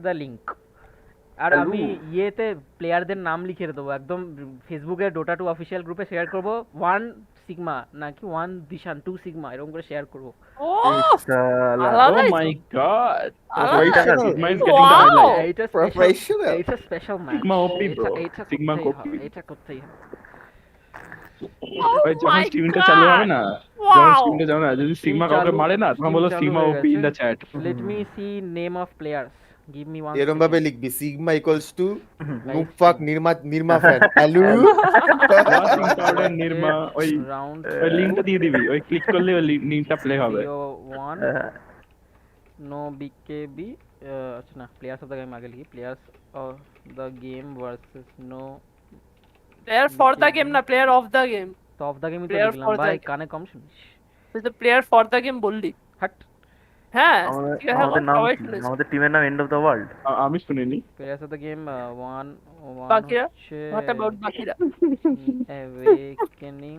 The link. আর আমি ইয়েতে প্লেয়ারদের নাম লিখে দেবো একদম, ফেসবুকে ডোটা 2 অফিসিয়াল গ্রুপে শেয়ার করব। 1 সিগমা নাকি 1 দিশান 2 সিগমা এরকম করে শেয়ার করব। ও শালা Oh আলাদাই তো my god. আলাদাই Sigma is getting the wow highlight. এইটা স্পেশাল, প্রফেশনাল। এইটা special match. Sigma OP bro. এইটা Sigma করতেই OP. হবে, এটা করতেই হবে। ও ভাই যখন মাই স্ট্রিমটা চালু হবে গড না, যখন ওয়াও স্ট্রিমটা যাবে না, যদি স্ট্রিম সিগমা কাউকে চালু, মারে না, তখন স্ট্রিম বলো চালু সিগমা হয়ে ওপি ইন গেছে। The chat. Let me see name of players, give me 1 এরকম ভাবে লিখবি সিগমা ইকুয়ালস টু Live নুকফাক stream. Nirma fan hello. Watching powder Nirma, ওই রাউন্ড ওই লিংকটা দিয়ে দিবি, ওই ক্লিক করলে ওই লিংকটা প্লে হবে। BO1 NoBKB। আচ্ছা না, প্লেয়ার্স অফ দ্য গেম আগে লিখি, players of the game versus no player for the game না প্লেয়ার অফ দ্য গেম তো অফ দ্য গেমই তো প্লেয়ার লিখলাম ফর দ্য ভাই, গেম কানে কম শুনিস। তুই তো প্লেয়ার ফর দ্য গেম বললি হাট। হ্যাঁ আমাদের ঠিক আছে আমাদের নাম সবাই কি? শুনেছে আমাদের টিমের নাম এন্ড অফ দ্য ওয়ার্ল্ড। আমি শুনিনি। প্লেয়ার্স অফ দ্য গেম 1 বাকিরা হচ্ছে হোয়াট অ্যাবাউট বাকিরা অ্যাওয়েকেনিং,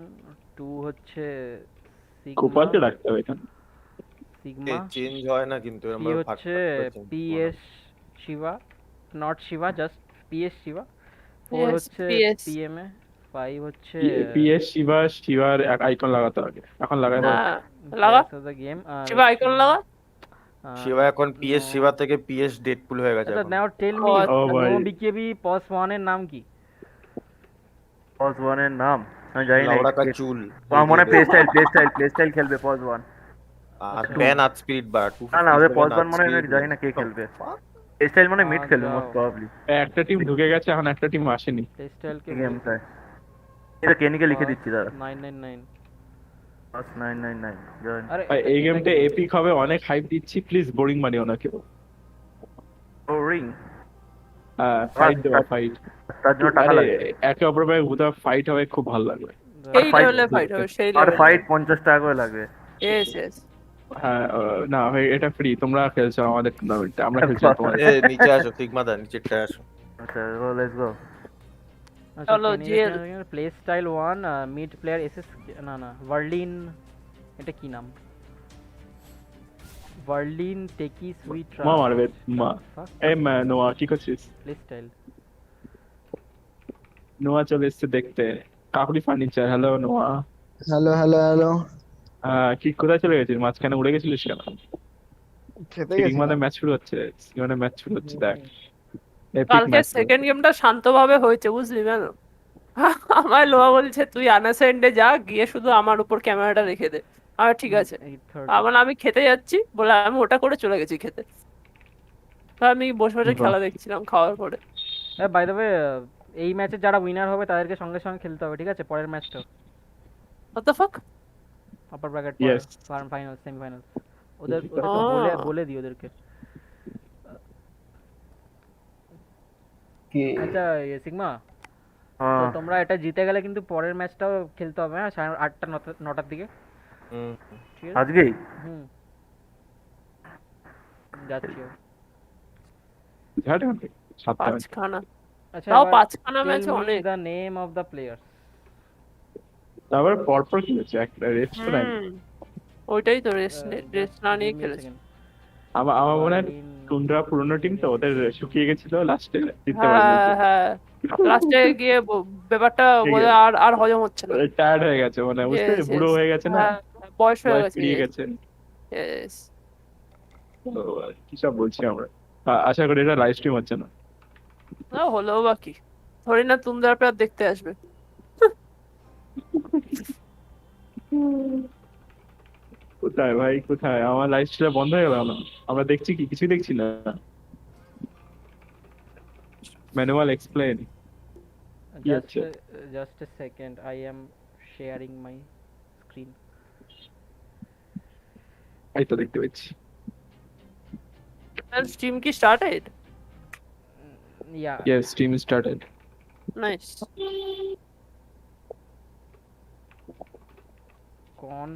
2 হচ্ছে সিগমা, কোপাতে রাখতে হবে এখানে। সিগমা, চেঞ্জ হয় না কিন্তু এরকম 3 ভাবে ভাগ হচ্ছে করে change PS Shiva, not Shiva just PS Shiva, 4 Yes, হচ্ছে PS PMA, 5 হচ্ছে পিএস শিবার আইকন লাগাতে হবে, এখন লাগাই দাও। হ্যাঁ লাগা players of the game. Shiva icon লাগা শিবা এখন পিএস শিবা থেকে পিএস ডেডপুল হয়ে গেছে আচ্ছা এখন। নাও টেল ও মি ও ভাই। NoBKB পস 1 এর নাম কি? পজ ওয়ান এর নাম আমি জানি না। লাউড়া কা চুল আমার মনে হয় প্লে স্টাইল খেলবে পজ ওয়ান। আর প্যান আর স্পিরিট বার না না ওদের পজ ওয়ান মনে হয় আমি জানি না কে খেলবে। প্লে স্টাইল মানে মিড খেলবে যাও। মোস্ট প্রবাবলি একটা টিম ঢুকে গেছে, এখন একটা টিম আসেনি। টেস্টাইল কে এই গেমটায়। এটা কেনিকে লিখে দিচ্ছি দাদা। 999। Plus 999 join. আরে ভাই এই গেমটা এপিক হবে, অনেক হাইপ দিচ্ছি, প্লিজ বোরিং মানিও না কেউ। ও রিং ফাইট দেওয়া, ফাইট। তার জন্য টাকা আরে লাগে। একে অপরের ভাই হুদা ফাইট হবে, খুব ভালো লাগবে। সেই fight লেভেলে ফাইট হবে সেই আর লেভেলে ফাইট 50 টাকা করে লাগবে। ইয়েস ইয়েস হ্যাঁ না ভাই এটা ফ্রি, তোমরা খেলছো আমাদের টুর্নামেন্টে, আমরা খেলছি না তোমাদের। এ নিচে আসো সিগমা দা নিচেটা আসো। আচ্ছা লেটস গো। চলো, GL. Play style 1 mid player SS, না না ভার্লিন, এটা কি নাম? ভার্লিন টেকি সুইট মা মারবে মা। এই নোয়া কি করছিস? প্লে স্টাইল নোয়া চলে এসছে দেখতে, কাকুরি ফার্নিচার। হ্যালো নোয়া। হ্যালো হ্যালো হ্যালো, কি কোথায় চলে গেছিস? মাঝখানে উড়ে গেছিলিস কেন? খেতে সিগমাতে গেছিলাম। ম্যাচ শুরু হচ্ছে, সিগমাতে ম্যাচ শুরু হচ্ছে, দেখ এপিক কালকে ম্যাচ। সেকেন্ড গেমটা শান্তভাবে হয়েছে বুঝলি ম্যাম। আমার লোয়া বলছে তুই আনাসেন্ডে যা গিয়ে শুধু আমার উপর ক্যামেরাটা রেখে দে। আর ঠিক আছে, 830। আবার আমি খেতে যাচ্ছি বলে আমি ওটা করে চলে গেছি খেতে। তো আমি বসে বসে খেলা দেখছিলাম খাওয়ার পরে। বাই দ্য ওয়ে, এই ম্যাচে যারা উইনার হবে তাদেরকে সঙ্গে সঙ্গে খেলতে হবে, ঠিক আছে? পরের ম্যাচটা What the fuck? Upper bracket Yes. Final semifinal, ওদেরকে Oh. বলে দিই ওদেরকে। কি আচ্ছা সিগমা, তো হ্যাঁ তোমরা এটা জিতে গেলে কিন্তু পরের ম্যাচটাও খেলতে হবে, হ্যাঁ 8টা 9টার দিকে, হুম ঠিক আছে? আজকেই হুম যাচ্ছি। সাতটা ম্যাচ। পাঁচখানা আচ্ছা তাও পাঁচখানা ম্যাচ অনেক। The name of the players. তারপর পরপর কি হচ্ছে, একটা রেস্টুরেন্ট। ওইটাই তো রেস্ট না নিয়ে খেলেছে। আমার মনে হয় টুন্ড্রা পুরোনো টিম তো, ওদের শুকিয়ে গেছিল লাস্টে জিততে হ্যাঁ পারেনি। হ্যাঁ লাস্টে গিয়ে ব্যাপারটা বোধহয় আর হজম হচ্ছে না। টায়ার্ড হয়ে গেছে, মানে বুঝতে Yes, বুড়ো yes. হয়ে গেছে না, হ্যাঁ, বয়স হয়ে গেছে। পেরিয়ে গেছে। Yes. তো কি সব বলছি আমরা, আশা করি এটা লাইভ স্ট্রিম হচ্ছে না। না হলেও বা কি, ধরি না তুমদার পর দেখতে আসবে। কোথায় ভাই কোথায়? আমার লাইভ স্ট্রিম বন্ধ হয়ে গেল না, আমরা দেখছি কি কিছুই দেখছি না। Manual explain. Just a second, I am sharing my screen. এই তো দেখতে পাচ্ছি। And stream কি started? Yeah. Yes, stream started. Nice. कौन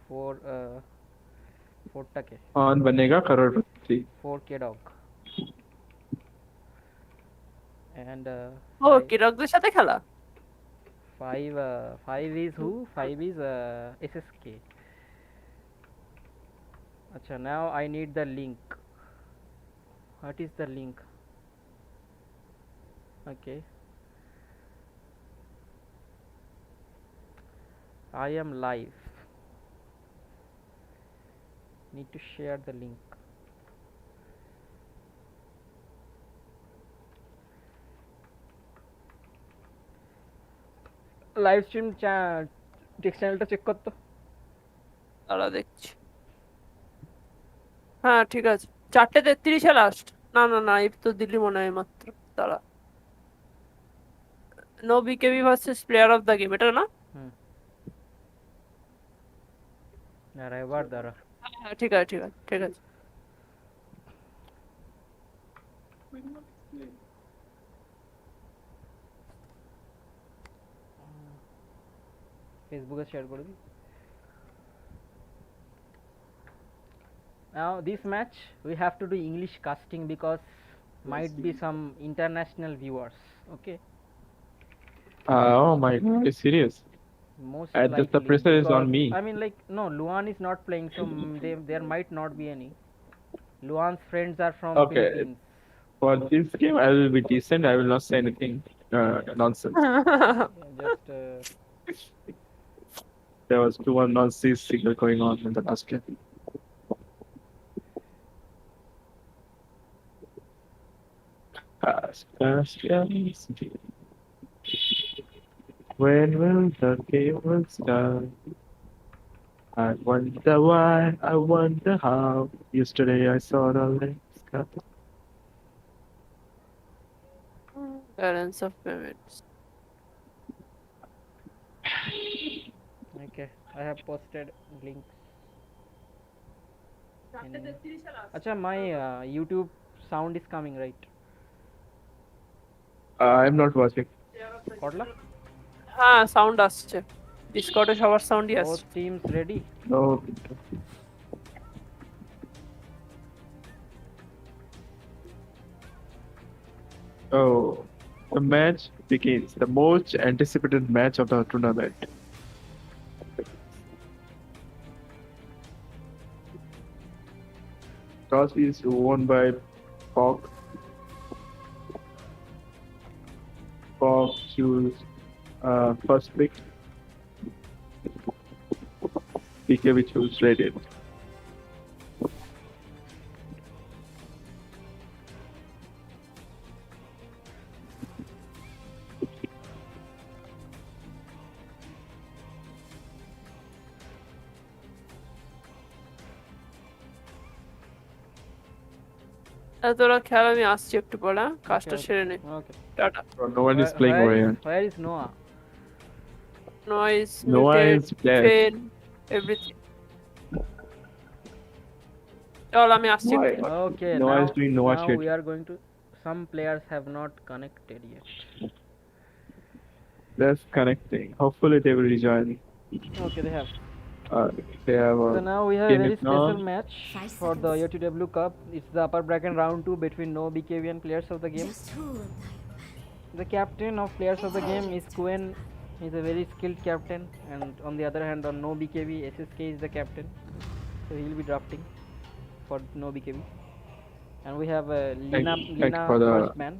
4 टके कौन बनेगा करोड़पति? 4K dog and ও কিরকদের সাথে খেলা? 5 is who? 5 is SSK. Acha, now I need the link. What is the link? Okay. I am live. Need to share the link. Live stream text চ্যানেলটা check কর তো। তারা দেখছি। হ্যাঁ ঠিক আছে, 4:33 লাস্ট। না না না, এই তো দিল্লি মনে হয় মাত্র। তারা no BKB versus player of the game, এটা না? দাঁড়া এবার দাঁড়া। হ্যাঁ ঠিক আছে ঠিক আছে ঠিক আছে। ফেসবুকে শেয়ার করে দিই। Now this match we have to do English casting because might be some international viewers. Okay. Oh my god, it's serious. Most And the likely pressure is on because- me. I mean like no, Luan is not playing, so there might not be any. Luan's friends are from Okay. Philippines. For this game, I will be decent. I will not say anything nonsense. Just There was too much nonsense signal going on in the last game. When will the game will start? I wonder why, I wonder how. Yesterday I saw the legs cut. Balance of payments. okay, I have posted links. Acha, my YouTube sound is coming, right? I'm not watching. Kodla? হ্যাঁ sound আসছে, ডিসকর্ডে সবার সাউন্ডই Both আসছে। teams ready? No. Oh, the match begins. The most anticipated match of the tournament. Toss is won by Pog. Pog choose first pick. BKB choose Reddit. তোরা খেল, আমি আসছি একটু পরে, হ্যাঁ? কাজটা Okay, সেরে নে। okay. Tata. No one is playing Orion. Where is Noah? Noise, Noah muted, is dead. ফেন, এভরিথিং। চল আমি আসছি Why? একটু পরে। Okay, Noah now, is doing Noah now shit. we are going to. Some players have not connected yet. That's connecting. Hopefully they will rejoin. Okay, they have. They have So now we have a game very is special on. match 5 for the seconds. EOTW Cup. It's the upper bracket round 2 between NoBKB and players of the game. Just who will die? The captain of players of the game is Kuen. He's a very skilled captain, and on the other hand, on NoBKB, SSK is the captain, so he'll be drafting for NoBKB. And we have Thank Lina you for the- first man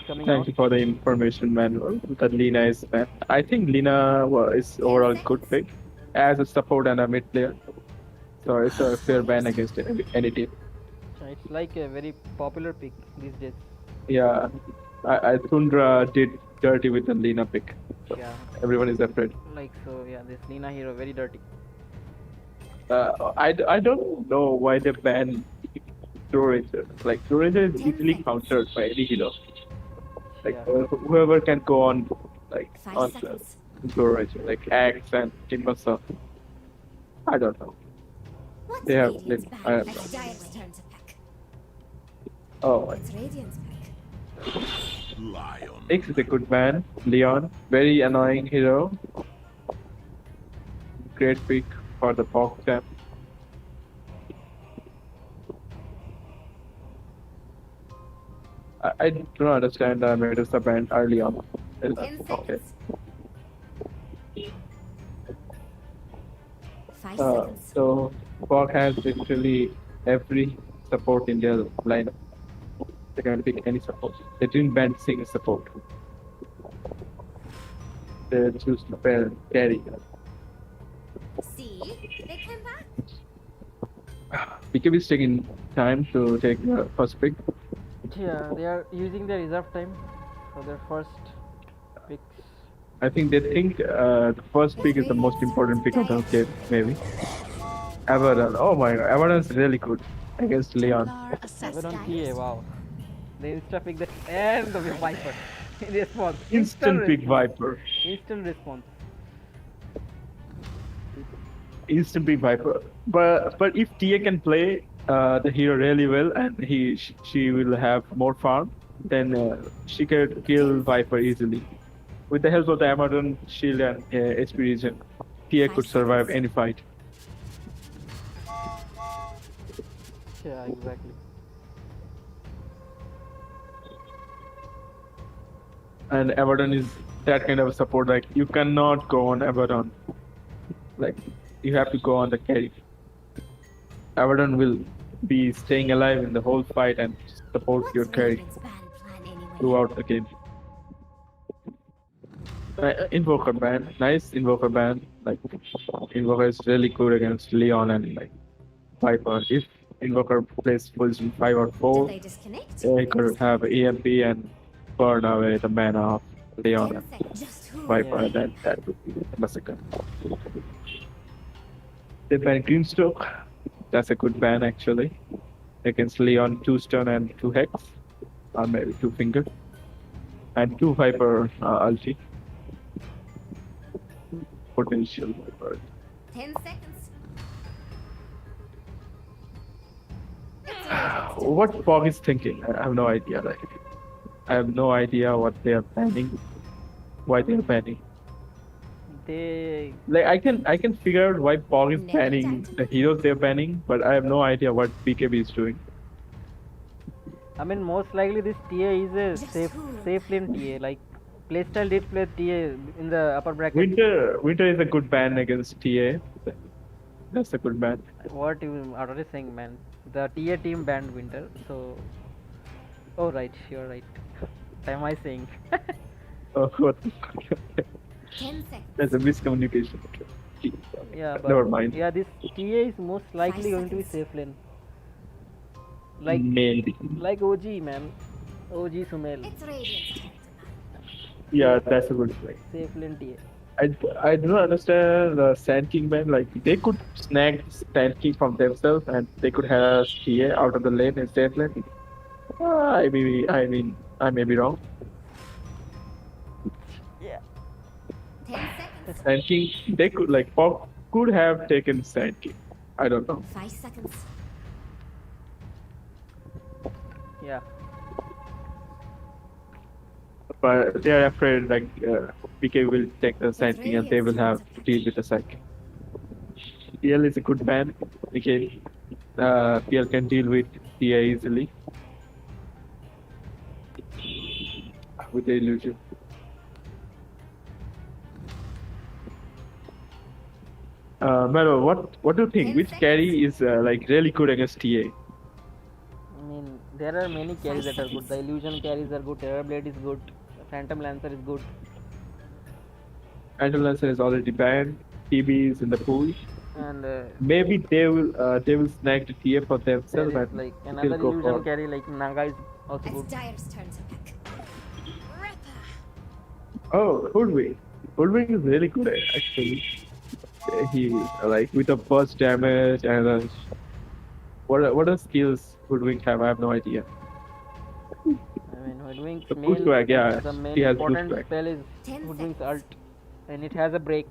coming Thank out. you for the information, manual. That Lina is man. I think Lina is overall good pick as a support and a mid player. So it's a fair ban against any team. It's like a very popular pick these days. Yeah, I Tundra did dirty with the Lina pick. So Yeah, everyone is afraid. like so. Yeah, this Lina hero very dirty. I don't know why they banned True Ranger. Like True Ranger is easily countered by any hero. Like Yeah. whoever can go on like 5 on seconds. True Ranger, like Axe and Timbersaw. I don't know. What's They have Radiant's lit- back? I don't know. It's Giant's turn to pick. Oh, my. It's Radiant's pick. X is a good man. Leon, very annoying hero. Great pick for the Pog champ. I do not understand the Medusa ban early on. 10 Okay. seconds. 5 Uh, seconds. so Pog has literally every support in their lineup. They can pick any support. They didn't ban single support. They choose to pair carry. See? They came back. BKB is taking time to take the first pick. Yeah, they are using their reserve time for their first picks. I think they think the first pick is the most important pick of the game, maybe. Abaddon. Oh my god, Abaddon is really good against Leon. Abaddon TA, wow. They insta pick the and the Viper. In response. Instant pick response. Viper. Instant response. Instant pick Viper. But if TA can play the hero really well and she will have more farm, then she can kill Viper easily. With the help of the Abaddon shield and HP regen, TA could survive any fight. Yeah, exactly. And Abaddon is that kind of a support, like you cannot go on Abaddon. Like you have to go on the carry. Abaddon will be staying alive in the whole fight and support What's your carry Raven's ban plan anyway? throughout the game. Invoker ban, nice Invoker ban. Like Invoker is really good against Leon and like Viper. If Invoker plays position 5 or Did 4, they disconnect? he could have EMP and burn away the mana of Leon and Just who? Viper, and then that would be a massacre. They ban Greenstroke. That's a good ban actually. Against Leon, 2 stun and 2 hex, or maybe 2 finger, and 2 Viper ulti. Potential Viper. 10 seconds. It's a What Fog is thinking? I have no idea. Like, I have no idea what they are banning. Why they are banning? They Like I can figure out why Fog is Never banning that. the heroes they're banning, but I have no idea what BKB is doing. I mean most likely this TA is a Just safe who? safe lane TA. Like playstyle did play TA in the upper bracket. Winter is a good ban against TA. That's a good ban. What you are already saying, man. The TA team banned Winter, so oh right, you're right. What am I saying? Oh, what the fuck? 10 seconds. That's a miscommunication. Yeah, but Never mind. yeah, this TA is most likely going to be seconds. safe lane. Like Maybe. like OG, man. OG Sumel, It's Radiant's turn to ban. Yeah, that's a good play. safe lane TA. I do not understand the Sand King ban. Like they could snag Sand King from themselves and they could have TA out of the lane and safe lane. I may be wrong. 10 seconds. Sand King, they could like Pop could have taken Sand King. I don't know. 5 seconds. Yeah. But they are afraid like PK will take the Sand King and they will have to deal with the Psyche. PL is a good ban. PK PL can deal with TA easily with the illusion. Melo, what do you think? 10 Which carry is like really good against TA? I mean, there are many carries that are good. The illusion carries are good. Terror Blade is good. Phantom Lancer is good. Phantom Lancer is already banned. TB is in the pool. And Maybe they will snag the TA for there themselves is and like still another go illusion for. carry like Naga is also It's good. Dire's turn to pick. Ripper. Oh, Hoodwink. Hoodwink is really good actually. He like with the burst damage and what are skills Hoodwink have? I have no idea. I mean, Hoodwink's The main, Bushwhack, yeah, the main he has important Bushwhack. spell is 10 Hoodwink's seconds. ult, and it has a break.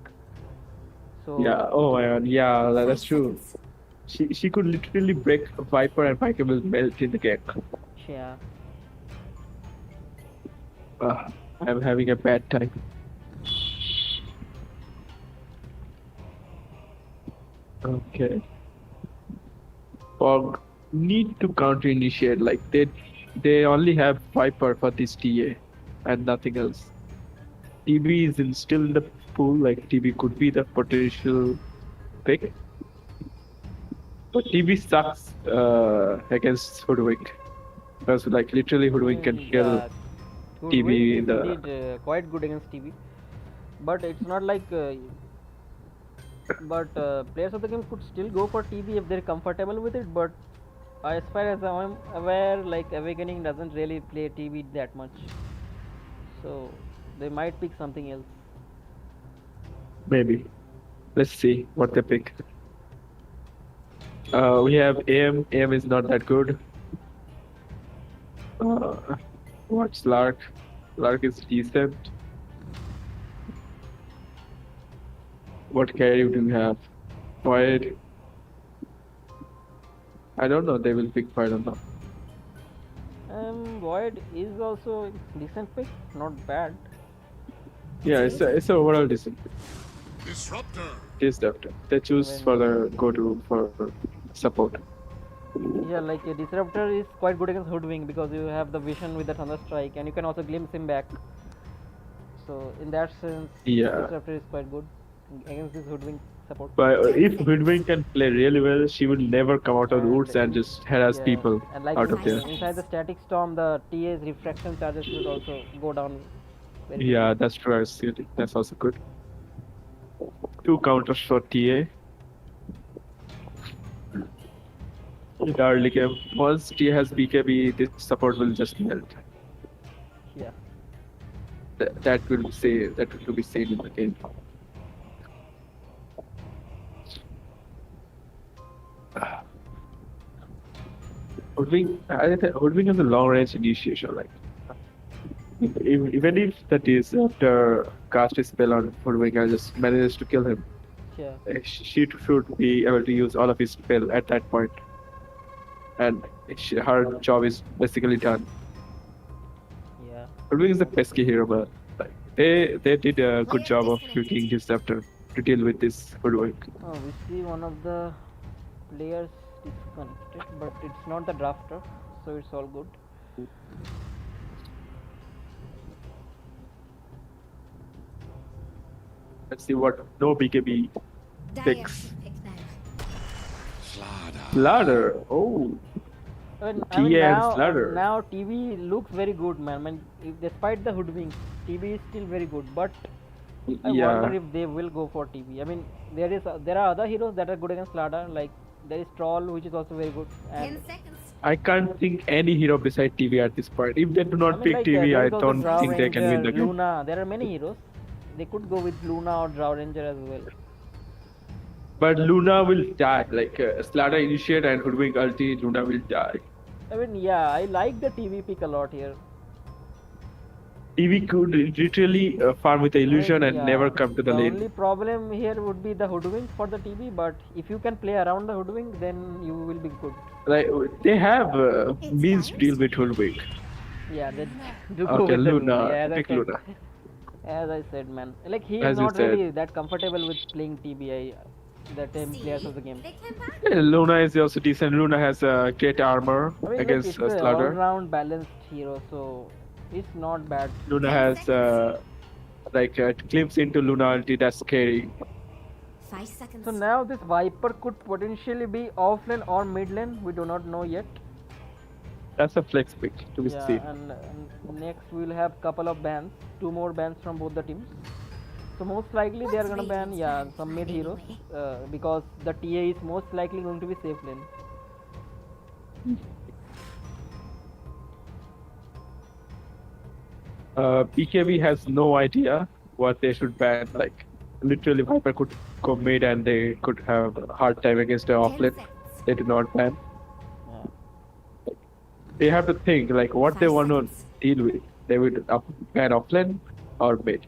So Yeah. Oh my god. Yeah, 5 that's true. seconds. She could literally break a Viper and Viper will melt in the game. yeah. I'm having a bad time. Okay. Fog need to counter initiate. Like they only have Viper for this TA and nothing else. TB is still in the pool. Like TB could be the potential pick. But TV sucks against Hoodwink. Because like literally Hoodwink can kill Yeah, TV Hoodwink in is the indeed quite good against TV, but it's not like. But players of the game could still go for TB if they're comfortable with it. But as far as I'm aware, like Awakening doesn't really play TB that much, so they might pick something else. maybe. Let's see what they pick. We have AM. AM is not that good. What's Lark? Lark is decent. What carry do we have? Void. I don't know. They will pick Void or not. Void is also decent pick, not bad. Yeah, it's a overall decent. Disruptor. Disruptor. They choose for the go-to for support. Yeah, like a Disruptor is quite good against Hoodwink because you have the vision with the Thunder Strike, and you can also glimpse him back. So in that sense, Yeah. Disruptor is quite good against this Hoodwink support. But if Hoodwink can play really well, she will never come out of the woods and just harass Yeah, people and like out of there. inside the static storm, the TA's refraction charges should also go down. Very Yeah, that's true. I see it. That's also good. 2 counters for TA. In the early game, once TA has BKB, this support will just melt. Yeah. That will be seen in the game. Hoodwink has a long range initiation. Like even if that is after cast a spell on Hoodwink and just manages to kill him, Yeah. she should be able to use all of his spell at that point, and her job is basically done. Yeah. Hoodwink is a pesky hero, but like, they did a good job of shooting Disruptor to deal with this Hoodwink. Oh, we see one of the players disconnected, but it's not the drafter, so it's all good. Let's see what NoBKB Dire picks. pick now. Ladder. Oh, I mean, TA and Slaughter. now TV looks very good, man. I mean, despite the Hoodwink, TV is still very good. But I yeah. wonder if they will go for TV. I mean, there are other heroes that are good against Ladder. Like there is Troll, which is also very good. 10 And seconds. I can't think any hero beside TV at this point. If they do not I mean, pick like, TV, there I is also don't Drow think they can win Ranger, the game. Luna. There are many heroes. They could go with Luna or Drow Ranger as well. But Luna will die. Like Slaughter initiate and Hoodwink ulti, Luna will die. I mean, yeah, I like the TV pick a lot here. TV could literally farm with the illusion and Yeah, never come to the lane. only problem here would be the Hoodwink for the TV, but if you can play around the Hoodwink, then you will be good. Like they have means to deal with Hoodwink. Yeah, they do go Okay, with the Luna. Yeah, as I Pick said- Luna. As I said, man, like he As is you not said. really that comfortable with playing TBI, the 10 players of the game. They came back. Yeah, Luna is also decent. Luna has great armor I mean, like, against it's an Slaughter. all-round balanced hero, so it's not bad. Luna has glimpse into Luna ulti. That's scary. 5 seconds. So now this Viper could potentially be offlane or mid lane. We do not know yet. That's a flex pick to be Yeah, seen. and next we'll have couple of bans, 2 more bans from both the teams. So most likely they are gonna ban some mid heroes because the TA is most likely going to be safe lane. BKB has no idea what they should ban. Like literally, Viper could go mid and they could have a hard time against the 10 offlane. seconds. They do not ban. Yeah. They have to think like what they 5 want to seconds. deal with. They would ban offlane or mid.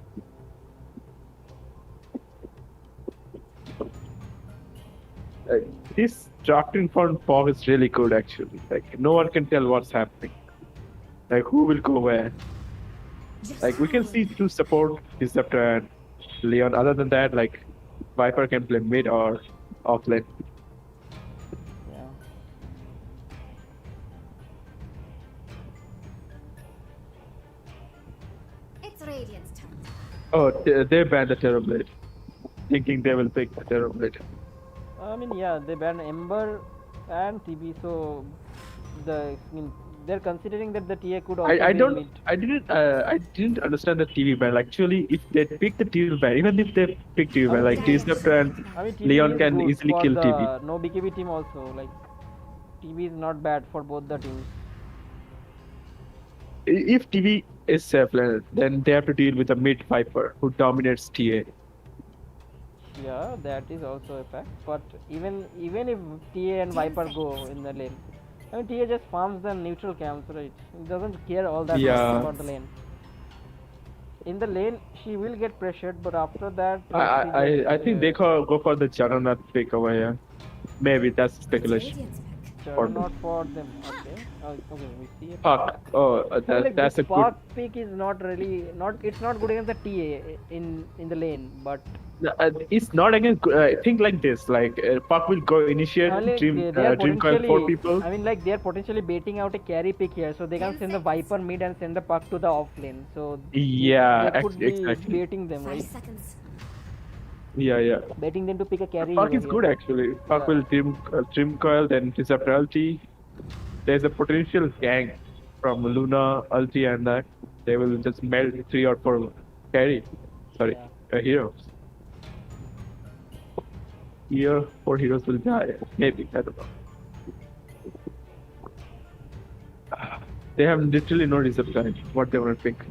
This drafting from Fog is really good actually. Like no one can tell what's happening. Like who will go where. Just Like we can see follow. two support Disruptor and Leon. Other than that, like Viper can play mid or offlane. Yeah. It's Radiant's turn. Oh, they banned the Terrorblade, thinking they will pick the Terrorblade. I mean, yeah, they banned Ember and TB, so they're considering that the TA could also I be don't mid. I didn't understand the TV ban. Actually, if they pick the TV ban, even if they pick TV ban, like Disruptor and I mean, TB Leon is can good easily for kill the TB. NoBKB team also. Like, TB is not bad for both the teams. If TV is safe, then they have to deal with a mid Viper who dominates TA. Yeah, that is also a fact. But even if TA and Viper go in the lane, I mean, TA just farms the neutral camps, right? It doesn't care all that much Yeah. about the lane. In the lane, she will get pressured, but after that, I think they go for the Juggernaut pick over here. Maybe that's It's speculation. Radiant's pick. Juggernaut for them. Okay. Okay, we see it. Puck. Oh, I mean, like, that's this a good. Park pick is not really it's not good against the TA in the lane, but It's not against. Think like this. Like Puck will go initiate like, Dream they are Dream Coil 4 people. I mean, like, they are potentially baiting out a carry pick here, so they can send the Viper mid and send the Puck to the off lane. So Yeah, they could be exactly. baiting them, 5 right? seconds. Yeah. Baiting them to pick a carry. Puck hero is here. good actually. Puck Yeah. will Dream Coil, then Disruptor ulti. There's a potential gang from Luna ulti and that. They will just melt 3 or 4 carry. Sorry, heroes. Here, 4 heroes will die. Maybe, I don't know. They have literally no reserve time. What they want to pick.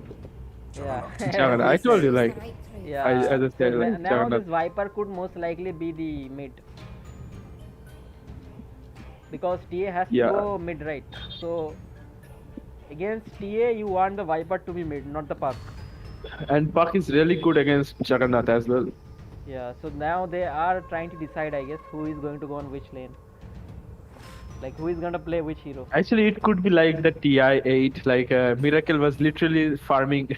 Yeah. Juggernaut. I told you, like, Right through. Yeah. as I said, So like, now Juggernaut. this Viper could most likely be the mid. Because TA has to Yeah. go mid, right? So against TA, you want the Viper to be mid, not the Puck. And Puck is really good against Juggernaut as well. Yeah. So now they are trying to decide, I guess, who is going to go on which lane. Like, who is going to play which hero. Actually, it could be like the TI-8. Like, Miracle was literally farming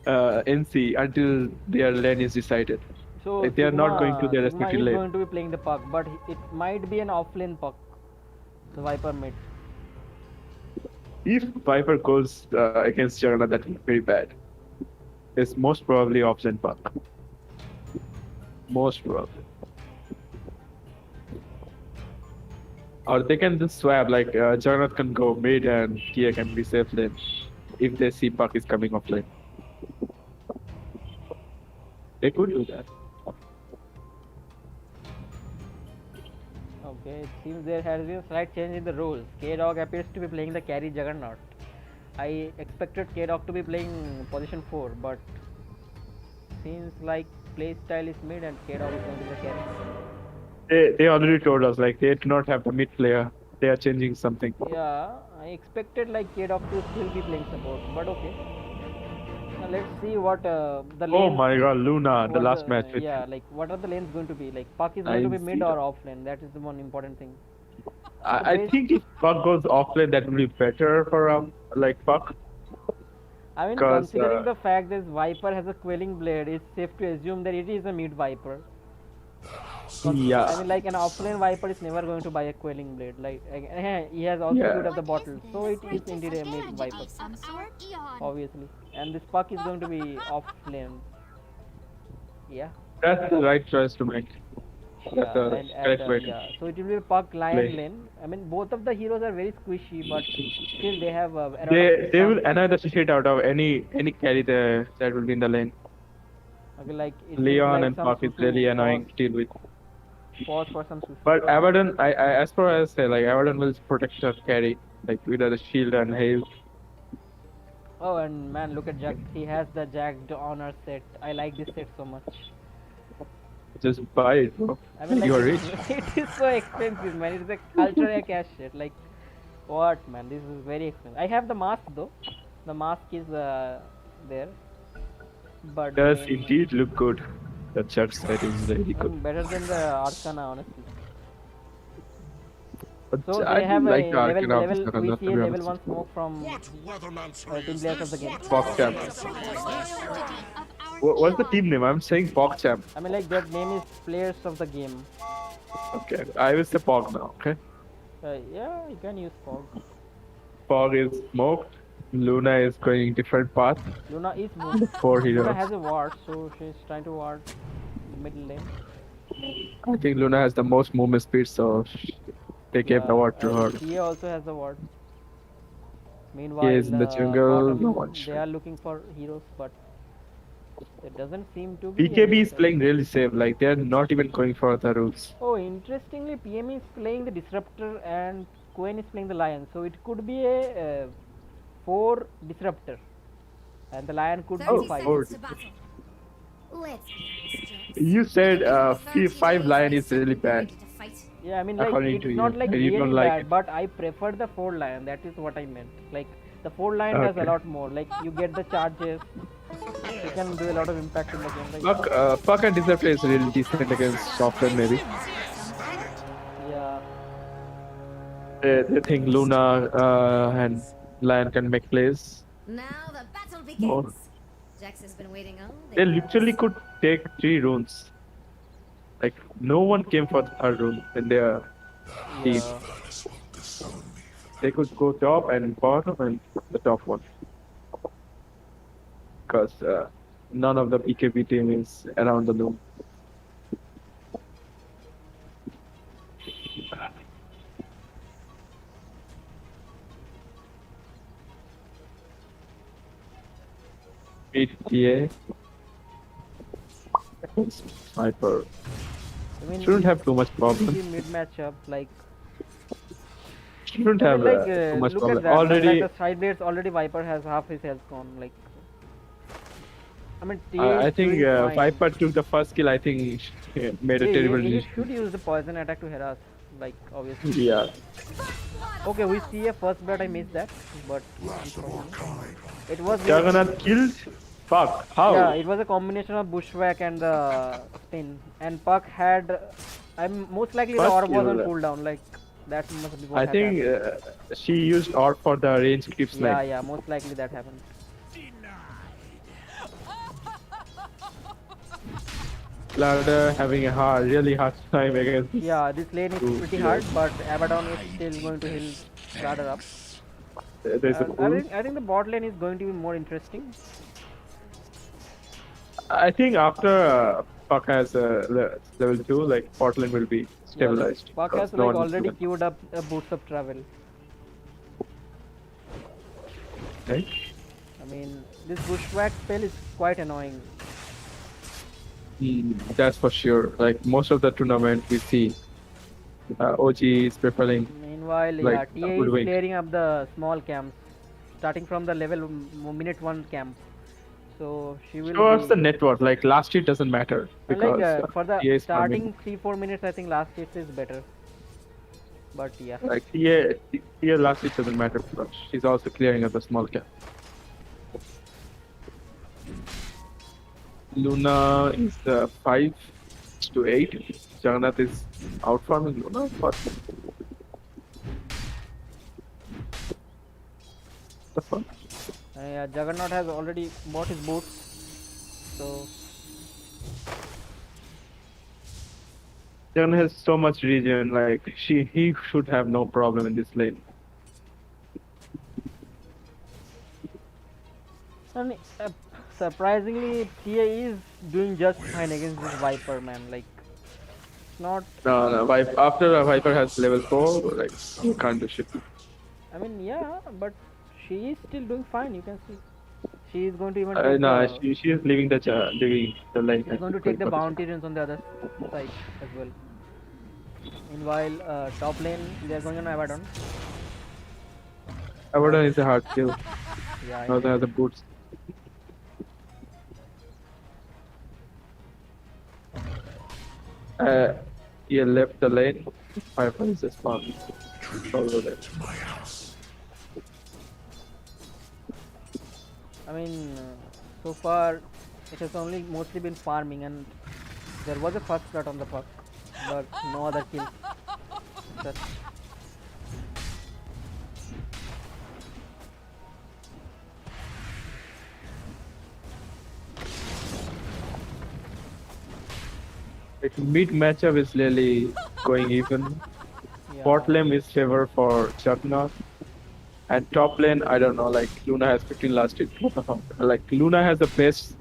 NC until their lane is decided. So Like, they are not going to their Sigma respective is lane. going to be playing the Puck, but it might be an off-lane Puck. The Viper mid. If Viper goes against Juggernaut, that will be very bad. It's most probably option Puck. Most probably. Or they can just swap, like Juggernaut can go mid and Tia can be safe lane if they see Puck is coming off lane. They could do that. Okay, it seems there has been a slight change in the rules. K-Dog appears to be playing the carry Juggernaut. I expected K-Dog to be playing position 4, but seems like playstyle is mid and K-Dog is going to be the carry. They already told us, like, they do not have the mid player. They are changing something. Yeah, I expected like K-Dog to still be playing support, but okay. Now let's see what the lanes. Oh my god, Luna, the what last match with Yeah, like, what are the lanes going to be? Like, Puck is going to be see mid that. or off lane. That is the one important thing. I think if Puck goes offlane, that will be better for like Puck. I mean, 'Cause, considering the fact that Viper has a quelling blade, it's safe to assume that it is a mid Viper. Yeah. I mean, like, an offlane Viper is never going to buy a quelling blade. Like, he has also Yeah. good of the bottle, so it is indeed a mid Viper, obviously. And this Puck is going to be off lane. Yeah. That's the right choice to make. That's the and correct way to yeah, so it will be Puck Lion play. lane. I mean, both of the heroes are very squishy, but still they have around They will annoy the shit out of any carry that will be in the lane. okay, like, it seems Leon like and some Puck is Susu really annoying to deal with. Pause for some Susu. But Abaddon, I as far as I say, like Abaddon will protect her carry, like with the shield and hail. Oh, and man, look at Jack. He has the Jacked Honor set. I like this set so much. Just buy it, bro. I mean, like, You are rich. it is so expensive, man. It's a ultra rare cash set. Like, what, man? This is very expensive. I have the mask though. The mask is there. But Does then, indeed look good. The church set is very good. better than the Arcana, honestly. But So I they have like a the Arcana of level. Arcana, We to see be a level honest. 1 smoke from What weathermancer team is players of the this? game. PogChamp. What's the team name? I'm saying PogChamp. I mean, like, their name is players of the game. Okay, I will say Pog now. Okay. Yeah, you can use Fog. Pog is smoked. Luna is going different path. Luna is moved. 4 Luna heroes. has a ward, so she's trying to ward middle lane. I think Luna has the most movement speed, so they gave the award to her. and TA also has the ward. He Meanwhile, is in the jungle, no bottom, one they sure. are looking for heroes, but there doesn't seem to be. BKB any is playing really safe, like they're not even going for the rules. Oh, interestingly, PM is playing the Disruptor and Queen is playing the Lion. So it could be a 4 Disruptor. And the Lion could 30 be 5. oh. seconds to battle. Let's be honest, Jax. You said Give me 30 5 days lion to is really be bad. ready to fight. Yeah, I mean, like, According it's to not you, like and you don't really like bad, it. but I prefer the 4 Lion. That is what I meant. Like, the 4 Lion has a Okay. lot more. Like, you get the charges. You can do a lot of impact in the game. Like, Puck and Disruptor is really decent against Software, maybe. yeah. They think Luna and Lion can make plays. Now the battle More. begins. Jax has been waiting all They day. literally could take 3 runes. Like, no one came for the 3rd rune in their team. Yeah. They could go top and bottom and the top one. Because none of the BKB team is around the loom. BTA. Sniper. I mean, Shouldn't have too much the problem. mid matchup, like, Shouldn't I have mean, like, too much look problem. at that. Already, Like the side blades already Viper has half his health gone. Like, I mean, TA I is think doing fine. Viper took the first kill. I think he made a Yeah, terrible he decision. should use the poison attack to harass. Like, obviously. Yeah. Okay, we see a first blood. I missed that, but it was. Jagannath killed? Fuck. How? Yeah, it was a combination of bushwhack and the spin. And Puck had. I'm most likely the First orb was on kill. cooldown. Like, that must be what I had think happened. she used orb for the range creep Yeah, snipe. yeah, most likely that happened. Ladder having a really hard time against. Yeah, this lane is True, pretty yeah. hard, but Abaddon is still going to heal Ladder up. There's a I pull. think the bot lane is going to be more interesting. I think after Puck has level 2, like Portland will be stabilized. Puck because has no like one is already doing- queued up a boost of travel. Right? I mean, this bushwhack spell is quite annoying. That's for sure. Like most of the tournament we see, OG is preferring. Meanwhile, Like, yeah, TA good is wing. clearing up the small camps, starting from the level minute 1 camp. So she will. Show us be- the network. Like last year doesn't matter and because like for the TA is farming. starting 3-4 minutes, I think last hit is better. But yeah, Like TA last year doesn't matter because she's also clearing up the small cap. Luna is 5 to 8. Jagannath is out farming Luna. But the fuck? yeah, Juggernaut has already bought his boots, so Jagan has so much regen. Like he should have no problem in this lane. and surprisingly, TA is doing just fine against this Viper, man. Like, it's not. No. After a Viper has level 4, like you can't do shit. I mean, yeah, but she is still doing fine. You can see, she is going to even. Take No, the, she is leaving the lane. she's going to take the bounty runes on the other side as well. Meanwhile, top lane they are going on Abaddon. Abaddon is a hard kill. Yeah, Now they have the boots. He left the lane. Viper is a spawn. Follow that. I mean, so far it has only mostly been farming, and there was a first blood on the Puck, but no other kill. Just Like mid matchup is really going even. yeah. Bot lane is favor for Juggernaut. And top lane, I don't know, like Luna has 15 last hit. What the fuck? Like Luna has the best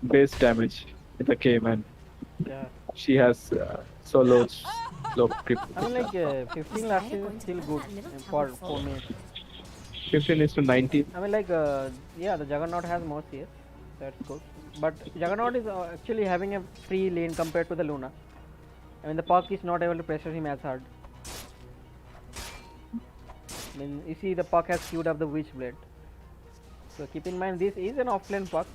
base damage in the game and Yeah. She has solo slow creep. I mean, like 15 last season is still good for 4 minutes. 15 is to 19. I mean, like yeah, the Juggernaut has more CS. That's good. But Juggernaut is actually having a free lane compared to the Luna. I mean, the puck is not able to pressure him as hard. I mean, you see the puck has queued up the Witchblade. So keep in mind, this is an offlane puck.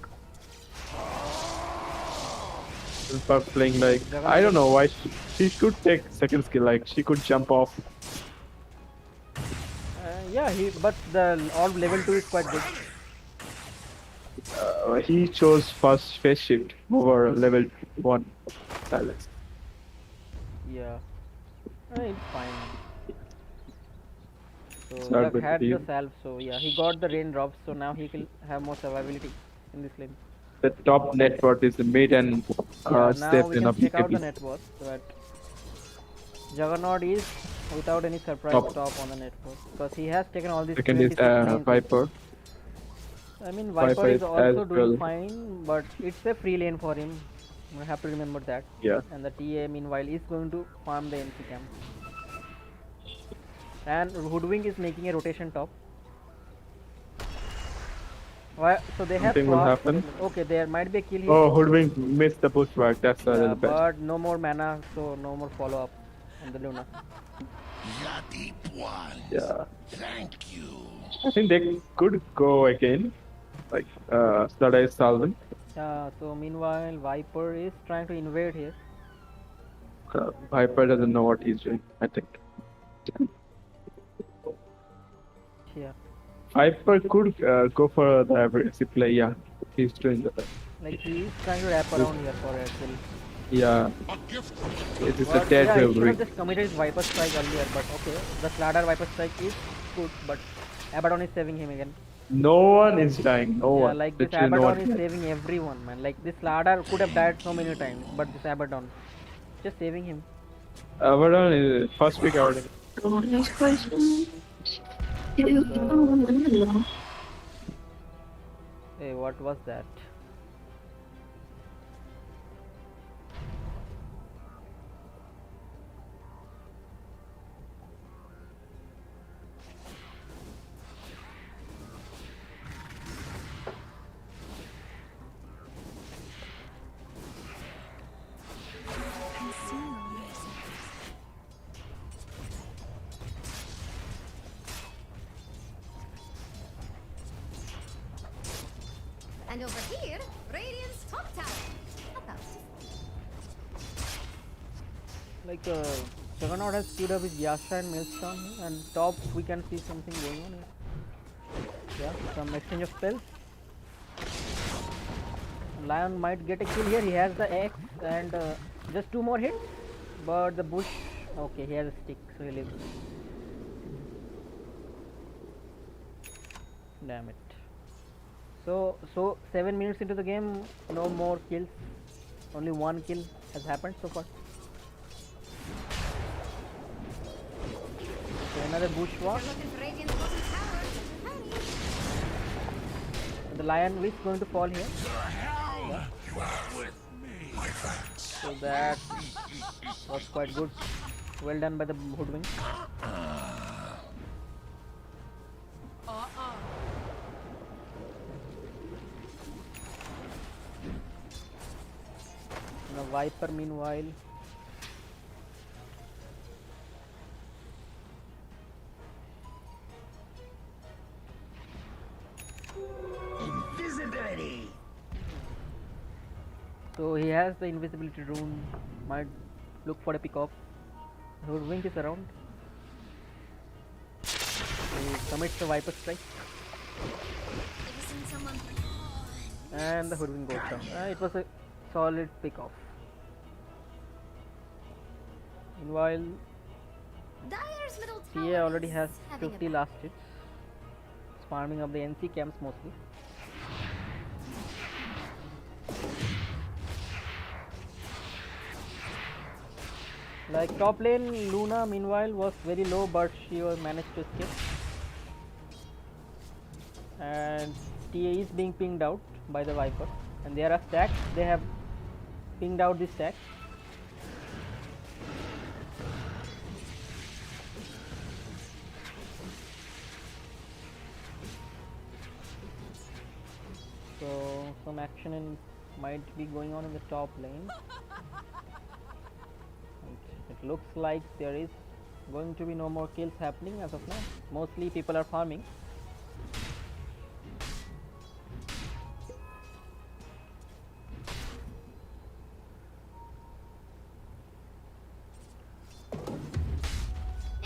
For playing like I don't know why she should take second skill. Like she could jump off. Yeah, but the orb level 2 is quite good. He chose first phase shift over level 1 silence. Yeah, it's fine. So Start Duck with had the the salve, so yeah, he got the raindrops, so now he will have more survivability in this lane. The top net worth is the mid and Yeah, step now we in can a check out the BKB. net worth. But Juggernaut is without any surprise top on the net worth because he has taken all these Second is 26 lanes. Viper. I mean, Viper Viper is is also as doing well. fine, but it's a free lane for him. You have to remember that. Yeah. And the TA meanwhile is going to farm the NC camp. And Hoodwink is making a rotation top. Why? So they have Something will swapped. happen. Okay, there might be a kill here. Oh, Hoodwink missed the pushback. That's a Yeah, little bad. but no more mana, so no more follow up on the Luna. Yati One. Yeah. Thank you. I think they could go again. Like Slada is solving. Yeah, so meanwhile Viper is trying to invade here. Viper doesn't know what he's doing, I think. Yeah, Viper could go for the aggressive play, yeah. He's doing that. like he is trying to wrap around here for a kill. Yeah. A gift. It is a But dead yeah, he wave should ring. have just committed his Viper strike earlier, but okay. The Sladder Viper strike is good, but Abaddon is saving him again. No one is dying. No Yeah, one. like this Literally no Abaddon one. is saving everyone, man. Like this Sladder could have died so many times, but this Abaddon just saving him. Abaddon is first pick Abaddon. Hey, what was that? And over here, Radiant's top tower. About Like Juggernaut has queued up his Yasha and Maelstrom here, and top we can see something going on here. Yeah, some exchange of spells. Lion might get a kill here. He has the X and just 2 more hits, but the bush. Okay, he has a stick, so he lives. Damn it. So 7 minutes into the game, no more kills. Only 1 kill has happened so far. Okay, another bush walk. looking for Radiant's bottom tower. Hurry. The lion is going to fall here. So that was quite good. Well done by the Hoodwink. Now Viper meanwhile. Invisibility. So he has the invisibility rune. Might look for a pick off. Hoodwink is around. He commits the Viper strike. Ever seen someone? And the Hoodwink goes down. It was a solid pick off. Meanwhile, Dyer's middle TA tower already is has having a 50 last hits. It's farming up the NC camps mostly. Like top lane, Luna meanwhile was very low, but she was managed to escape. And TA is being pinged out by the Viper, and there are stacks. They have pinged out the stacks. So some action might be going on in the top lane. And it looks like there is going to be no more kills happening as of now. Mostly people are farming.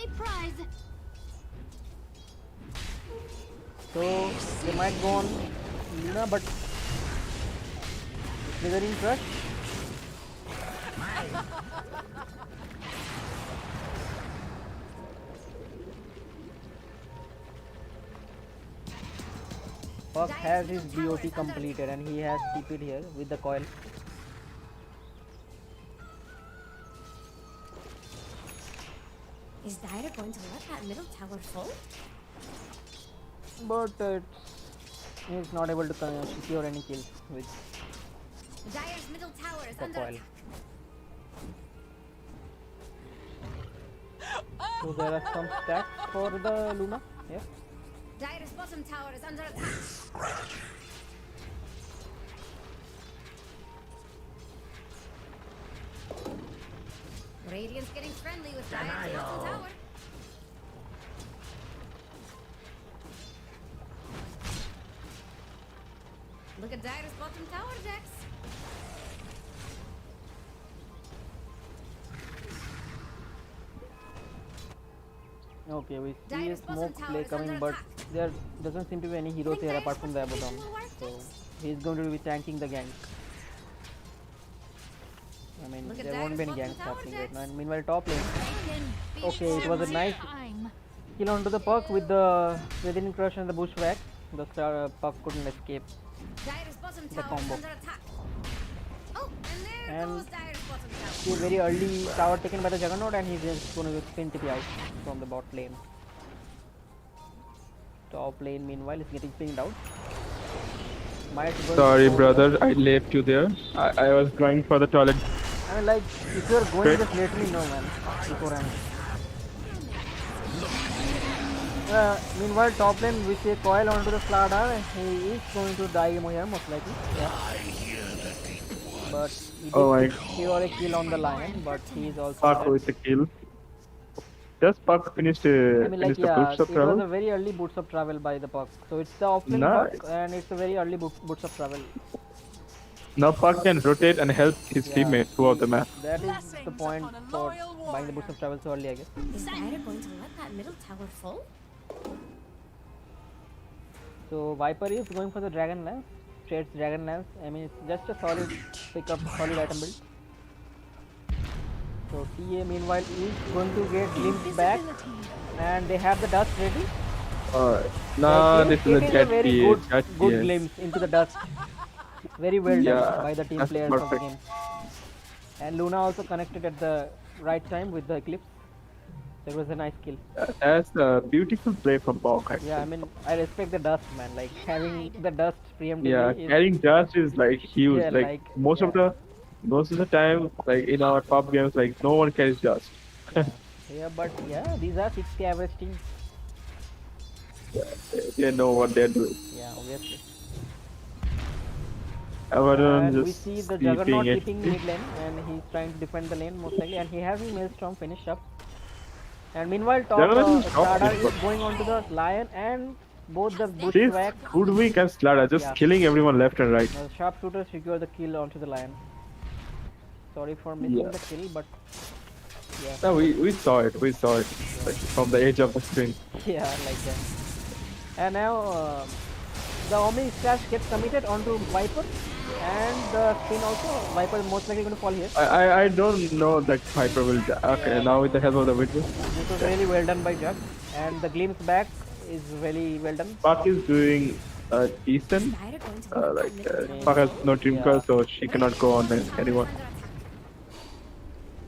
A prize. So they might go on Luna, but Slithering Crush. Puck has his BOT completed and he has TP'd here with the coil. Is Dire going to let that middle tower fall? But he's not able to secure any kills with Dire's middle tower is the under coil. attack. So there are some stacks for the Luna. Yeah. Dire's bottom tower is under attack. Radiant's getting friendly with Dire's bottom tower. Look at Dire's bottom tower, Jax. Okay, we see a Dire's smoke bottom play tower is coming, under but attack. there doesn't seem to be any heroes Think here Dire's apart from the fortification Abaddon. will work, So Jax? he's going to be tanking the gank. I mean, Look at there won't be any Dire's ganks bottom happening tower, right now. Jax. And meanwhile, top lane. Okay, it was a nice kill onto the puck with the Within Crush and the Bushwhack. The puck couldn't escape. Dire's bottom The tower is combo. under attack. Oh, and there And goes Dire's bottom tower. See, very early tower taken by the Juggernaut, and he's just going to spin TP out from the bot lane. Top lane, meanwhile, is getting pinged out. Might go Sorry, for- brother, I left you there. I was going for the toilet. I mean, like, if you're going, Great. just let me know, man. Beforehand. Meanwhile, top lane, we see a coil onto the Slardar, and he is going to die here, most likely. Yeah. But he did Oh my secure a kill on the lion, but he is also Puck dead. with the kill. Just Puck finished, I mean, like, finished the yeah, boots it of was travel. a very early boots of travel by the puck. So it's the offlane Nice. puck, and it's a very early boots of travel. Now Puck can rotate and help his Yeah, teammates throughout the map. That is the point for buying the boots of travel so early, I guess. Is Dire going to let that middle tower fall? So Viper is going for the Dragon Lance, trades Dragon Lance. I mean, it's just a solid pickup, solid item build. So TA meanwhile is going to get glimpse back, and they have the dust ready. Nah, It this is a a jet very PA, good, jet good PA. glimpse into the dust. Very well done Yeah, by the team that's players of the perfect. game. And Luna also connected at the right time with the Eclipse. So it was a nice kill. That's a beautiful play from Puck. Actually. Yeah, I mean, I respect the dust, man. Like having the dust preemptively Yeah, is carrying dust is like huge. Yeah, like, like, most of the time, like in our top games, like no one carries dust. yeah, but yeah, these are 60 average teams. They know what they're doing. Yeah, obviously. Abaddon And we just see the sleeping Juggernaut at keeping mid lane, and he's trying to defend the lane most likely, and he has his Maelstrom finished up. And meanwhile, top Juggernaut is top Slardar mid, is going on to the Lion, and both the This Bushwhack, Hoodwink and Slardar just Yeah. killing everyone left and right. Sharpshooter secure the kill onto the Lion. Sorry for missing Yeah. the kill, but yeah, No, we saw it. We saw it like, from the edge of the screen. yeah, like that. And now the Omni Slash gets committed onto Viper, and the spin also. Viper is most likely going to fall here. I don't know that Viper will. Okay, now with the help of the witness, This was really well done by Jug, and the glimpse back is really well done. Puck is doing decent. Dire going to let Like that middle tower Puck has no Dream Yeah. Curse, so she cannot go on anyone. under attack.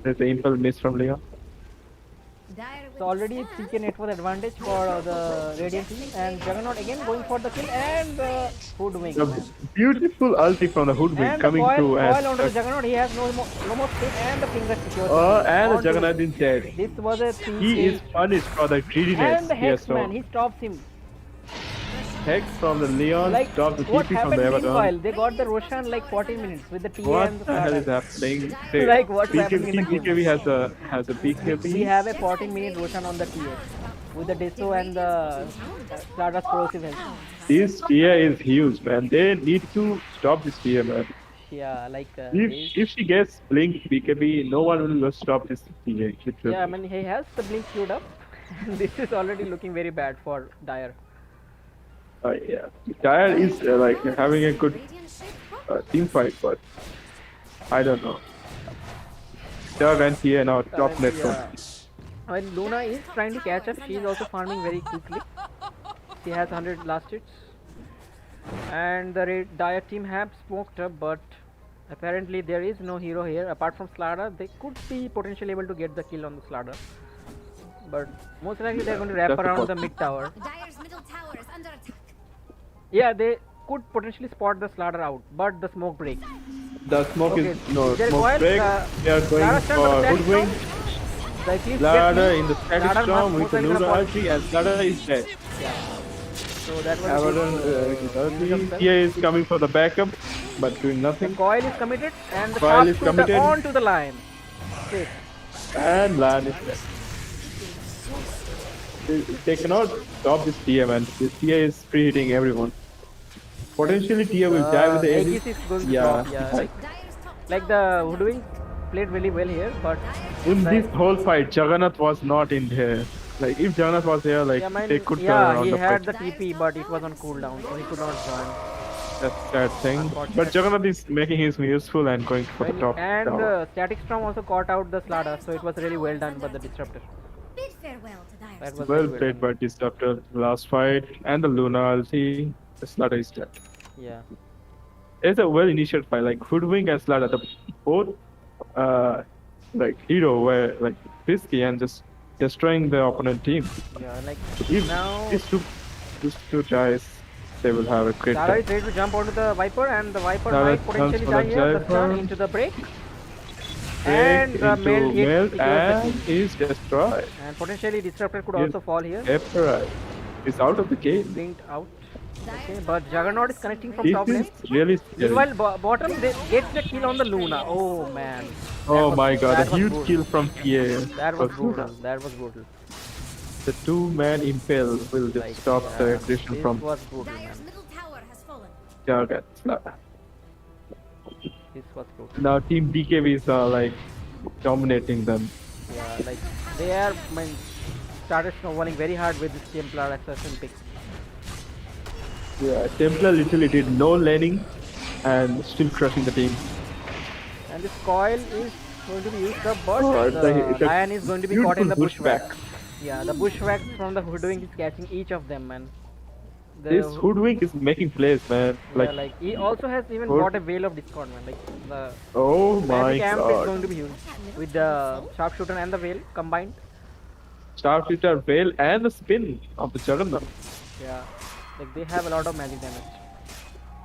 There's the impulse miss from Leon. Dire with So already the it's stand. CK net worth advantage for the Radiant team, and Juggernaut again going for the kill, and Hoodwink. The Man. beautiful ulti from the Hoodwink And the coming coil, through, coil onto the Juggernaut, he has no more spin, and the finger secures. the kill. and the Onto- Juggernaut is dead. This was a 3 He is punished for the greediness and the he has Hex man, shown. he stops him. Hex from the Leon Like, stopped the what TP from happened the meanwhile? Abaddon. They got the Roshan like 14 minutes with the TA What and the the hell is Slardar. happening? Like, what's happening in the game? BKB has a BKB. We have a 14-minute Roshan on the TA with the Deso and the Slardar's corrosive health. This tier is huge, man. They need to stop this tier, man. Yeah, like If she gets blink BKB, no one will stop this tier. yeah, I mean he has the blink queued up. This is already looking very bad for Dire. Yeah. Dire is like having a good Radiant ship team fight, but I don't know. Doug and Tia now top net. Yeah. When Luna is trying to catch up, she is also farming very quickly. She has 100 last hits. And the Dire team have smoked up, but apparently there is no hero here. Apart from Slardar, they could be potentially able to get the kill on the Slardar. But most likely they're going to wrap That's the around the point. mid tower. Dire's middle tower is under attack. Yeah, they could potentially spot the Slardar out, but the smoke breaks. The smoke Okay, is no there is smoke oil, break. They are going Slardar for stand on the Hoodwink. The Eclipse gets Ladder me. in the static Slardar storm must with the most likely Luna gonna fall. ulti, and Ladder is dead. So that was Abaddon use of Tia is coming for the backup, but doing The nothing. coil is committed and the Coil is sharpshooter committed. on to the lion. Shit. And Lan is dead. They cannot stop this Tia, man. This Tia is pre-hitting everyone. Potentially Tia will die with the Aegis Aegis. is going to Yeah. drop, yeah. Dire's top Like the Hoodwink played really well here, but In this whole fight, Jagannath was not in here. Like if Jagannath was here, like yeah, they could turn yeah, around he the had fight. the TP, but it was on cooldown, so he could not join. That's that thing. Unfortunate. But Jagannath is making his useful and going for the top And tower. Static Storm also caught out the Slardar, so it was really well done by the Disruptor. bid farewell to Dire's That was Well really played by Disruptor last fight and the Luna ulti. The Slaughter is dead. Yeah. It's a well initiated fight. Like Hoodwink and Slaughter, the both like hero were like risky and just destroying the opponent team. Yeah, like If now these two guys, they will have a great Slardar time. is ready to jump onto the Viper, and the Viper Slardar might potentially jumps die on the here. The Viper. stun into the break. And the Into meld hit melt secures the and is destroyed. and potentially Disruptor could Yes. also fall here. Vaporized. It's out of the game. Blinked out. Okay, but Juggernaut is connecting from This top lane. is really scary. Meanwhile, bottom they gets the kill on the Luna. Oh man. Oh was- my god, that a was huge brutal. kill from PA. That was for brutal. Luna. That was brutal. The two-man impel will just Like, stop the aggression this from was brutal, Dire's man. middle tower has fallen. Jargat. This was brutal. Now Team BKBs are like dominating them. Yeah, like they are started snowballing very hard with this Templar assassin pick. Yeah, Templar literally did no laning and still crushing the team. And this coil is going to be used up, but Oh, the lion is going to be caught in the beautiful bushwhack. Yeah, the bushwhack from the Hoodwink is catching each of them, man. The This Hoodwink is making plays, man. yeah, like he also has even Hood- got a Veil of Discord, man. Like the Oh my magic amp is god. going to be huge with the sharpshooter and the Veil combined. Starfighter Veil and the spin of the Juggernaut. Yeah, like they have a lot of magic damage.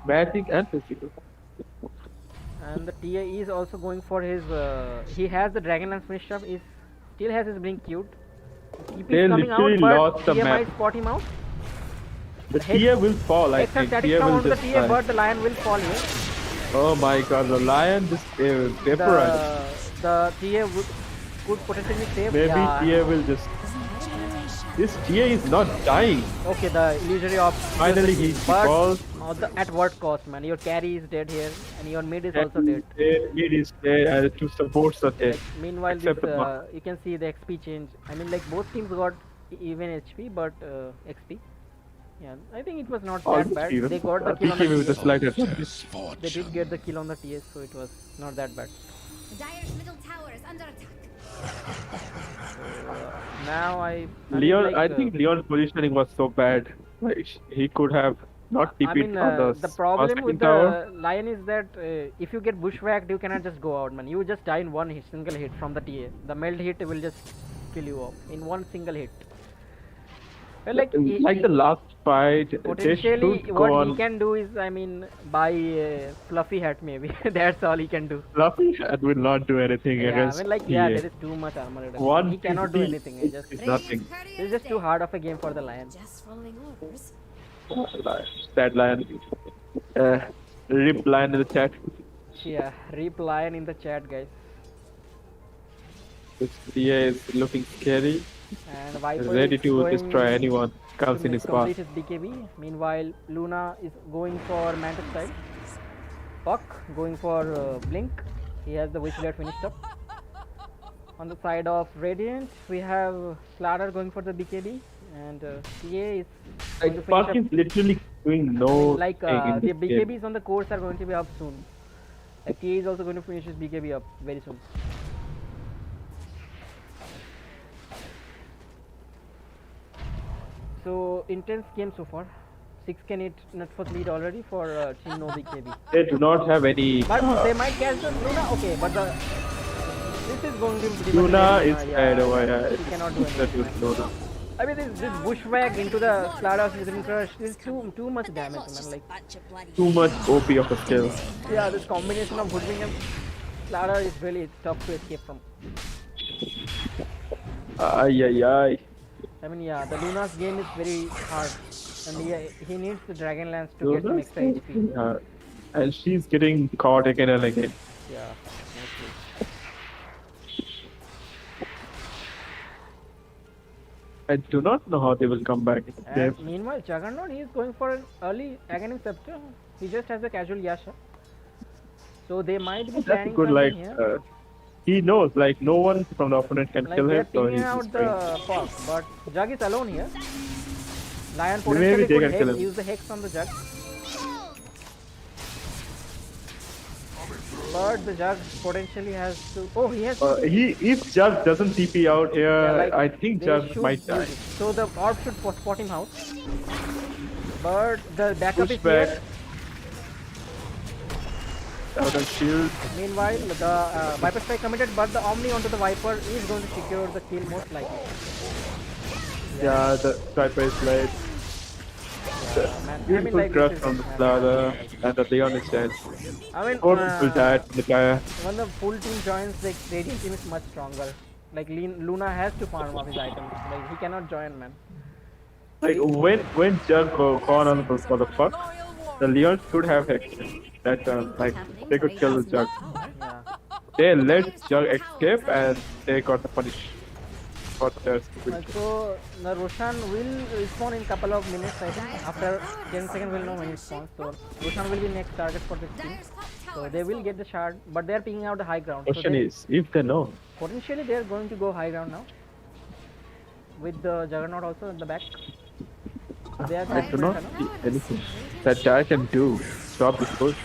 Magic and physical. And the TA is also going for his. He has the Dragonlance finished up. Is still has his blink queued. TP They is coming out, literally but lost the TA might map. spot him out. The tier will fall, I Extra think. static Tier storm will onto the just TA, die. but the lion will fall here. Oh my god, the lion just vaporized. The TA could potentially save. Maybe yeah. tier will just. This tier is not dying. Okay, the illusory of Finally he but falls. at what cost, man? Your carry is dead here, and your mid is also dead. Mid is dead and two supports are dead. Like, meanwhile, Except this, the one. you can see the XP change. I mean, like both teams got even HP, but XP. Yeah, I think it was not that Almost bad. even. They got the kill on the BKB with a TS. slight advantage. They did Misfortune. get the kill on the TS, so it was not that bad. Dire's middle tower is under attack. Now I Leon, mean, I like, think Leon's positioning was so bad. Like he could have not I TP'd mean, on the problem second with tower. the lion is that if you get bushwhacked, you cannot just go out, man. You just die in one hit, single hit from the TA. The meld hit will just kill you off in one single hit. Well, like Like the last fight, they potentially, should what go he on. can do is, I mean, buy a fluffy hat maybe. That's all he can do. Fluffy Hat will not do anything Yeah, I against mean, like, TA. yeah, there is too much armor reduction. One He cannot do 50 anything. It's just, is nothing. Radiant courier it's just too there. hard of a game for the lion. Just following orders. Sad lion. Rip lion in the chat. Yeah, reply in the chat, guys. This TA is looking scary. And Viper Ready is to going destroy anyone comes in his path. complete his BKB. Meanwhile, Luna is going for Mantis side. Puck going for Blink. He has the Witch Blade finished up. On the side of Radiant, we have Slardar going for the BKB, and TA is going to Like, finish Park up. is literally doing no Like thing in the this game. BKBs on the course are going to be up soon. Like TA is also going to finish his BKB up very soon. So intense game so far. 6-8 net first lead already for Team NoBKB. They do not have any. But they might catch the Luna. Okay, but this is going to be pretty much Luna easy, is bad over here. He cannot do That anything. is Luna. I mean, this bushwhack into the Slardar Season Crush is too much damage, man. Like, Too much OP of a skill. yeah, this combination of Hoodwink and Slardar is really tough to escape from. Ay ay ay. I mean, yeah, the Luna's game is very hard, and he needs the Dragon Lance to get some extra HP. Yeah. And she's getting caught again and again. Yeah, mostly. I do not know how they will come back in the game. And meanwhile, Juggernaut, he is going for an early Aghanim Scepter. He just has a casual Yasha. So they might be That's planning good. something Like here. he knows, like no one from the opponent can Like kill they're him, so pinging he's out just the going. Pog, but Jug is alone here. Lion Maybe potentially they could can kill hex, him. use the Hex on the Jug. But the Jug potentially has to... Oh, he has to... If Jug doesn't TP out here, Yeah, like, I think they Jug should might use die. it. So the orb should spot him out. But the backup is Pushback. here. Out of shield. Meanwhile, the Viper Strike committed, but the Omni onto the Viper is going to secure the kill most likely. Yeah, the sniper is late. Man, Beautiful this crush is- from the man, Slardar, and the Leon is dead. I mean, Four people died from the player. when the full team joins, the Radiant team is much stronger. Like Luna has to farm off his items. Like he cannot join, man. Like when Jug gone on for the fuck, the Leon should have hexed that turn. Like they could kill the Jug. Yeah. They let Jug escape and they got the punish for their stupid. So the Roshan will respawn in couple of minutes. I think after 10 seconds we'll know when he spawns. So Roshan will be next target for this team. So they will get the shard, but they are picking out the high ground. So Question they, is, if they know, potentially they are going to go high ground now. With the Juggernaut also in the back. They are I do not confident, see anything that Jug can do. Stop this push.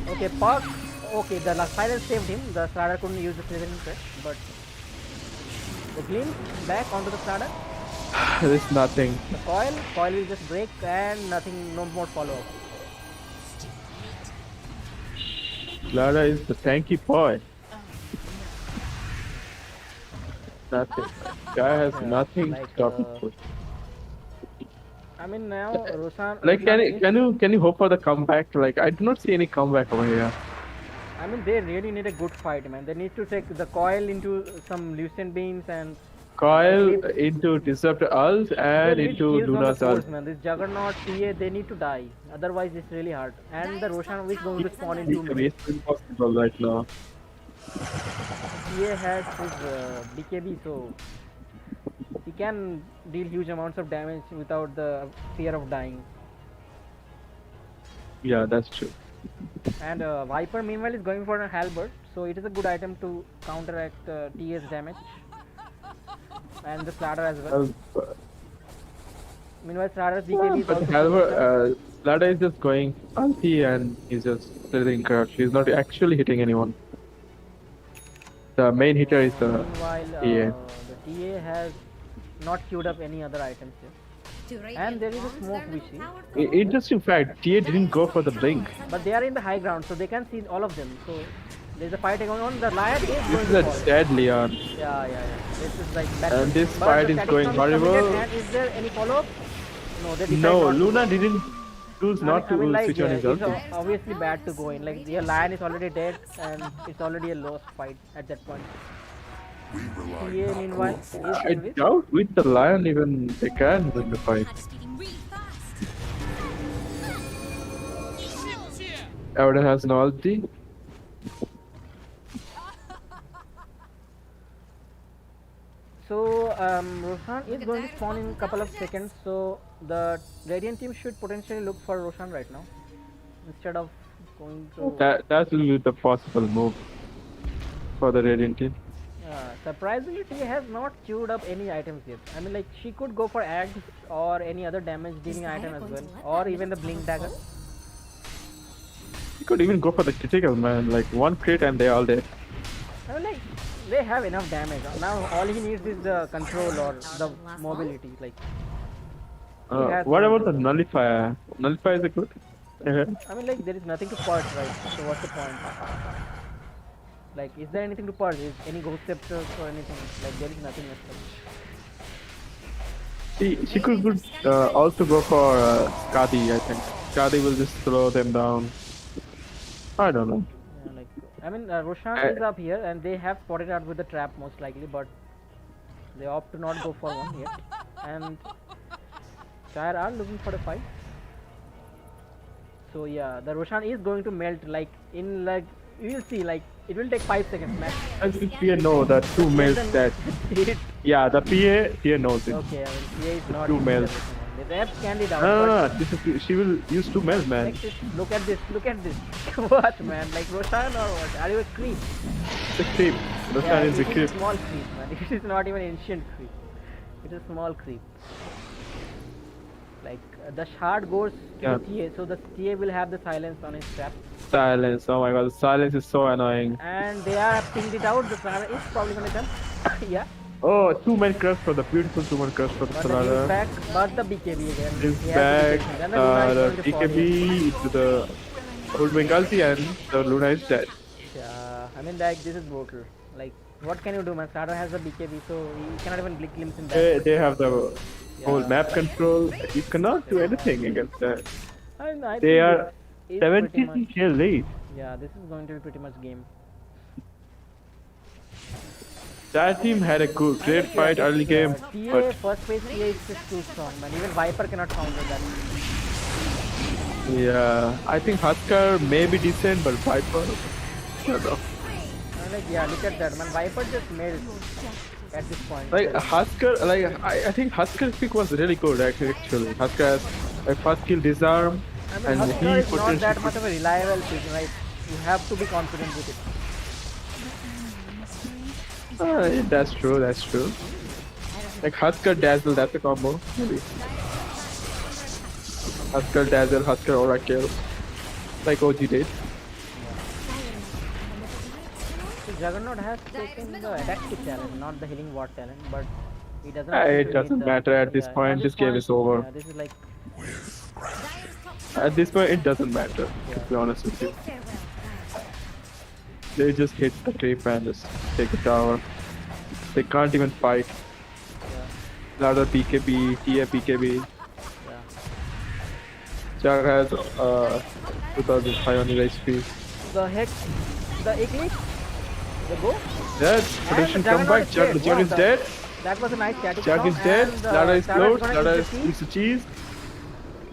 Okay, Puck. Okay, the last final saved him. The Slardar couldn't use the Slytherin threat, but the Gleam back onto the Slardar. There's nothing. The coil will just break and nothing, no more follow up. Lara is the tanky boy. Nothing. Guy has nothing like, to stop his push. I mean now Roshan. Like can you hope for the comeback? Like I do not see any comeback over here. I mean they really need a good fight, man. They need to take the coil into some Lucent Beams and Coil into Disruptor ult and they need into kills on the Luna's ult. force, man. This Juggernaut, TA, they need to die. Otherwise it's really hard. And the Roshan is going to spawn in 2 minutes. It's impossible right now. TA has his BKB, so he can deal huge amounts of damage without the fear of dying. Yeah, that's true. And Viper meanwhile is going for a halberd, so it is a good item to counteract TA's damage. And the Slardar as well. Meanwhile, Slardar's BKB is But also however, Lara is just going ulti and he's just sitting crouch. He's not actually hitting anyone. The main hitter is the meanwhile, TA. the TA has not queued up any other items here. And there is a smoke we see. Interesting fact, TA didn't go for the blink. But they are in the high ground, so they can see all of them. So there's a fight going on. The Lion is going This is to a fall. dead Leon. Yeah. This is like bad. And this But fight the is static going storm is horrible. committed, And is there any follow-up? No, they decide No, not to. Luna didn't choose not to like, switch on his it's ulti. obviously bad to go in. Like your Lion is already dead and it's already a lost fight at that point. TA meanwhile is I in with. doubt with the Lion even they can win the fight. Abaddon has no ulti. So Roshan is going to spawn in a couple of seconds. So the Radiant team should potentially look for Roshan right now instead of going to. That will be the possible move for the Radiant team. Surprisingly, she has not queued up any items yet. I mean, like she could go for Ags or any other damage dealing item as well, or even the Blink Dagger. You could even go for the critical, man. Like one crit and they're all dead. I mean, like they have enough damage. Now all he needs is the control or the mobility. Like has What some- about the nullifier? Nullifier is a good. I mean, like there is nothing to purge, right? So what's the point? Like, is there anything to purge? Is any ghost scepters or anything? Like there is nothing as such. She could also go for Skadi, I think. Skadi will just slow them down. I don't know. Yeah, like I mean, Roshan is up here, and they have spotted out with the trap most likely, but they opt to not go for one yet. And Tyre are looking for the fight. So yeah, the Roshan is going to melt like in like you will see like it will take 5 seconds max. As if PA know that 2 males that. It- Yeah, the PA knows it. okay, I mean, PA is not. Two using males. everything. They have scanned it out. No. but This is, she will use 2 males, man. like this, look at this, look at this. What man? Like Roshan or what? Are you a creep? It's a creep. The Yeah, sun is a it is creep. a small creep, man. It is not even ancient creep. It is a small creep. Like the shard goes to Yeah. the TA, so the TA will have the silence on his trap, Silence. Oh my god, the silence is so annoying. and they are pinged it out. The Sonata is probably gonna jump. Yeah, Oh, 2-man crush for the beautiful 2-man crush for the but the he's Sonata. back. But the BKB again. Is He has back. to be patient. And the Luna is The going to fall BKB here. to the Holdwing ulti and the Luna is dead. Yeah, I mean like this is brutal. Like what can you do, man? Starter has the BKB, so he cannot even glimpse in that. They have the whole Yeah. map control. You cannot do anything against that. I They think are this is pretty 17 much- kill lead. Yeah, this is going to be pretty much game. That team had a great fight early game, TA, but first phase TA is just too strong, man. Even Viper cannot counter that. yeah, I think Husker may be decent, but Viper, I don't know. Like, yeah, look at that, man. Viper just made at this point. Like Husker, I think Husker's pick was really good actually. Husker has a first kill disarm, I mean, and Husker he is not that potentially. much of a reliable pick, right? You have to be confident with it. That's true. That's true. Like Husker Dazzle, that's a combo. Maybe. Husker Dazzle, Husker Oracle, like OG did. So Juggernaut has taken the attack skill talent, not the healing ward talent, but he doesn't. It seem to need doesn't the- matter at this yeah, point, at this game is over. Yeah, this is like At this point, it doesn't matter. To be honest with you, they just hit the creep and just take the tower. They can't even fight. Ladder BKB, TF BKB. yeah. Char has 2500 HP. The Hex, the Eclipse, the Go. That protection come back. Char is dead. That was a nice static Char storm, is dead. and, Ladder is Starter closed. gonna Ladder eat the is key. eats the cheese.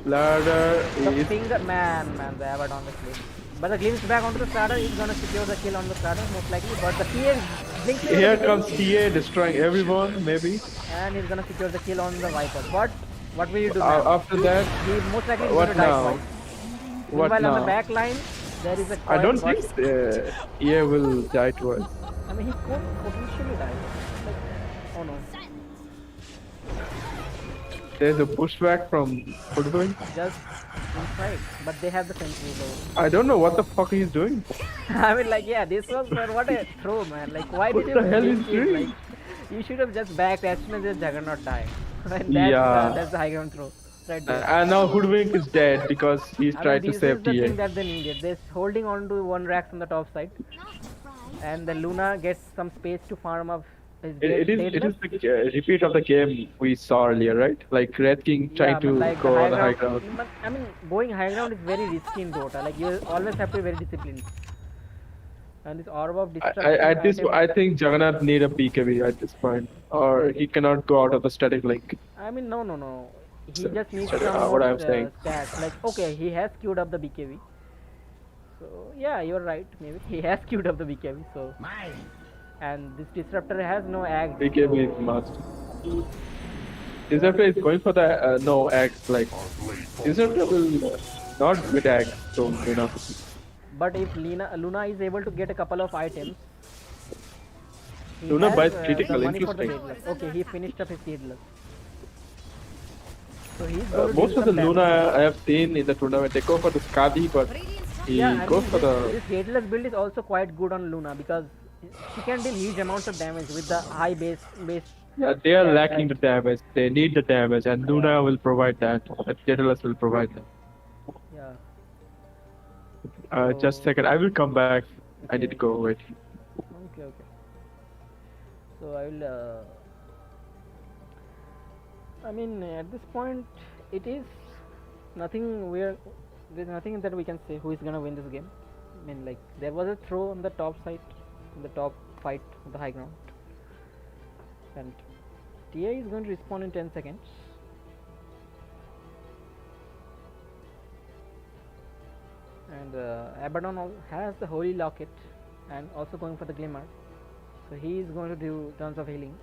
Ladder The is. finger, man, they have it on the cliff. But the glimpse back onto the starter is gonna secure the kill on the starter most likely. But the TA blinks into Here the comes BKB, TA destroying everyone. Maybe. and he's gonna secure the kill on the Viper. But what will you do now? After that, He most likely is what gonna die now? twice. What Meanwhile, on now? the back line, there is a I coil, don't but- think EA will die to us. I mean, he could potentially die. Like, oh no. There's a pushback from Football. Just inside. But they have the sentry though. I don't know what the fuck he's doing. I mean, like, yeah, this was what a throw, man. Like, why What did you the hell risk is it? doing? Like, you should have just backed as soon as the Juggernaut died. And that's, Yeah. that's the high ground throw. Right there. And now Hoodwink is dead because he's I mean, tried to this save is the thing TA. that they needed. They're holding on to one racks on the top side. And the Luna gets some space to farm up his It is deadness. the repeat of the game we saw earlier, right? Like Red King trying but to like go on the high ground. But I mean, going high ground is very risky in Dota. Like you always have to be very disciplined. And this orb of destruction. At this, item- I think Jagannath need a BKB at this point, or he cannot go out of the static link. I mean, no. He So- just needs so, some what more I'm saying. stats. Like, okay, he has queued up the BKB. So yeah, you're right. Maybe he has queued up the BKB. So Mine. and this disruptor has no ag. BKB is must. Disruptor is going for the no X like Disruptor will not with X, so you know. But if Luna is able to get a couple of items, he Luna has, buys the critical, money for the interesting. seedless. Okay, he finished up his seedless. So he's going to Most do of the some Luna damage. I have seen in the tournament, they go for the Skadi, but Radiant's top he Yeah, I goes mean for this the. headless build is also quite good on Luna because she can deal huge amounts of damage with the high base. Yeah, they are Yeah, lacking the damage. They need the damage, and Luna will provide that. Daedalus will provide that. Yeah. Just a second, I will come back. I need to go. Wait. Okay, okay. So I will. I mean, at this point, it is nothing. There's nothing that we can say who is gonna win this game. I mean, like there was a throw on the top side, in the top fight on the high ground, and TA is going to respawn in 10 seconds. And Abaddon has the Holy Locket and also going for the Glimmer. So he is going to do tons of healing.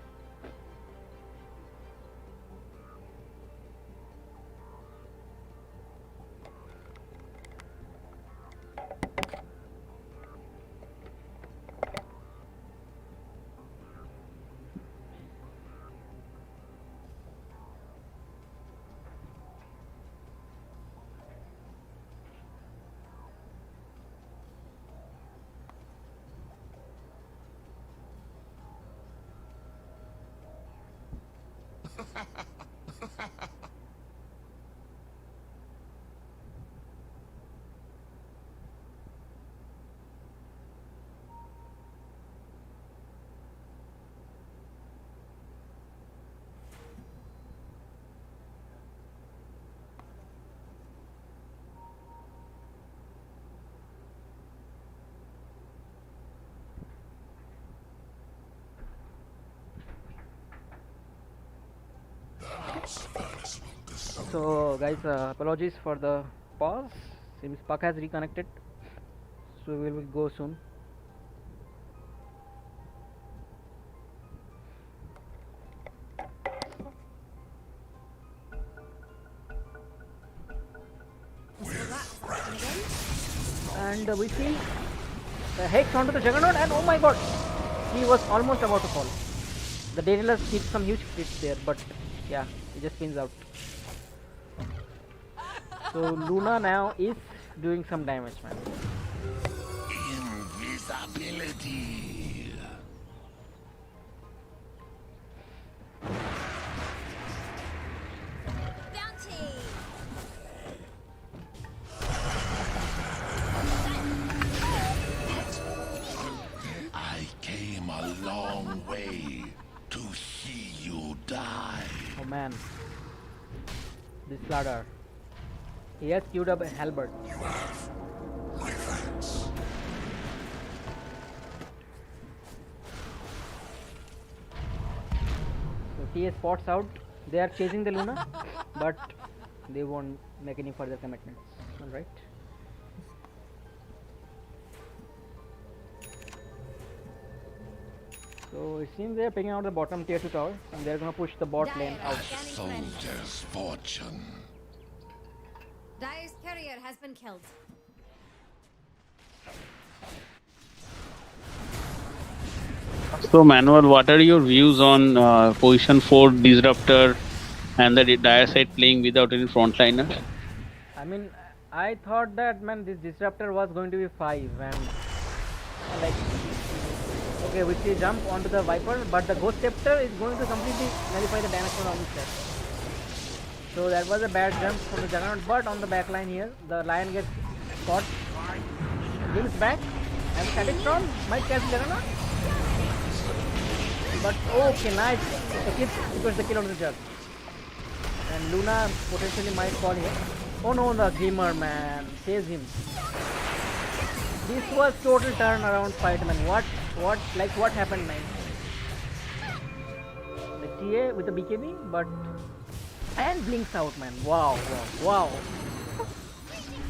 So guys, apologies for the pause. Seems Puck has reconnected, so we will go soon. And we see the Hex onto the Juggernaut, and oh my god, he was almost about to fall. The Daedalus hit some huge crits there, but yeah, he just spins out. So Luna now is doing some damage, man. Invisibility. bounty. I came a long way to see you die. Oh man, this ladder. He has queued up a halberd. My thanks. So TS spots out. They are chasing the Luna, but they won't make any further commitments. Alright. So it seems they are picking out the bottom tier 2 tower and they are gonna push the bot lane out. Soldier's fortune. Dire's carrier has been killed. So, Manuel, what are your views on position 4 disruptor and the dire side playing without any frontliner? I mean, I thought that man, this disruptor was going to be 5 and like okay, we see jump onto the Viper, but the Ghost Scepter is going to completely nullify the damage from Omniset. So that was a bad jump from the Juggernaut, but on the back line here, the Lion gets caught, jumps back, and Static Storm might catch Juggernaut. But okay, nice. It was the kill on the Jug. And Luna potentially might fall here. Oh no, the Glimmer, man, saves him. This was total turnaround fight, man. What happened, man? The TA with the BKB, but and blinks out, man. Wow.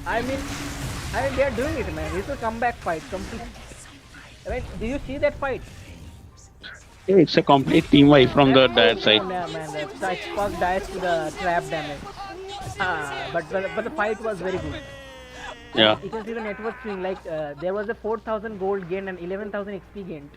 I mean, I mean, they are doing it, man. It's a comeback fight, complete. Right? Do you see that fight? It's a complete team wipe from the dire side. Oh, yeah, man. The fuck dies to the trap damage. But the fight was very good. Yeah. You can see the network swing. Like there was a 4,000 gold gained and 11,000 XP gained.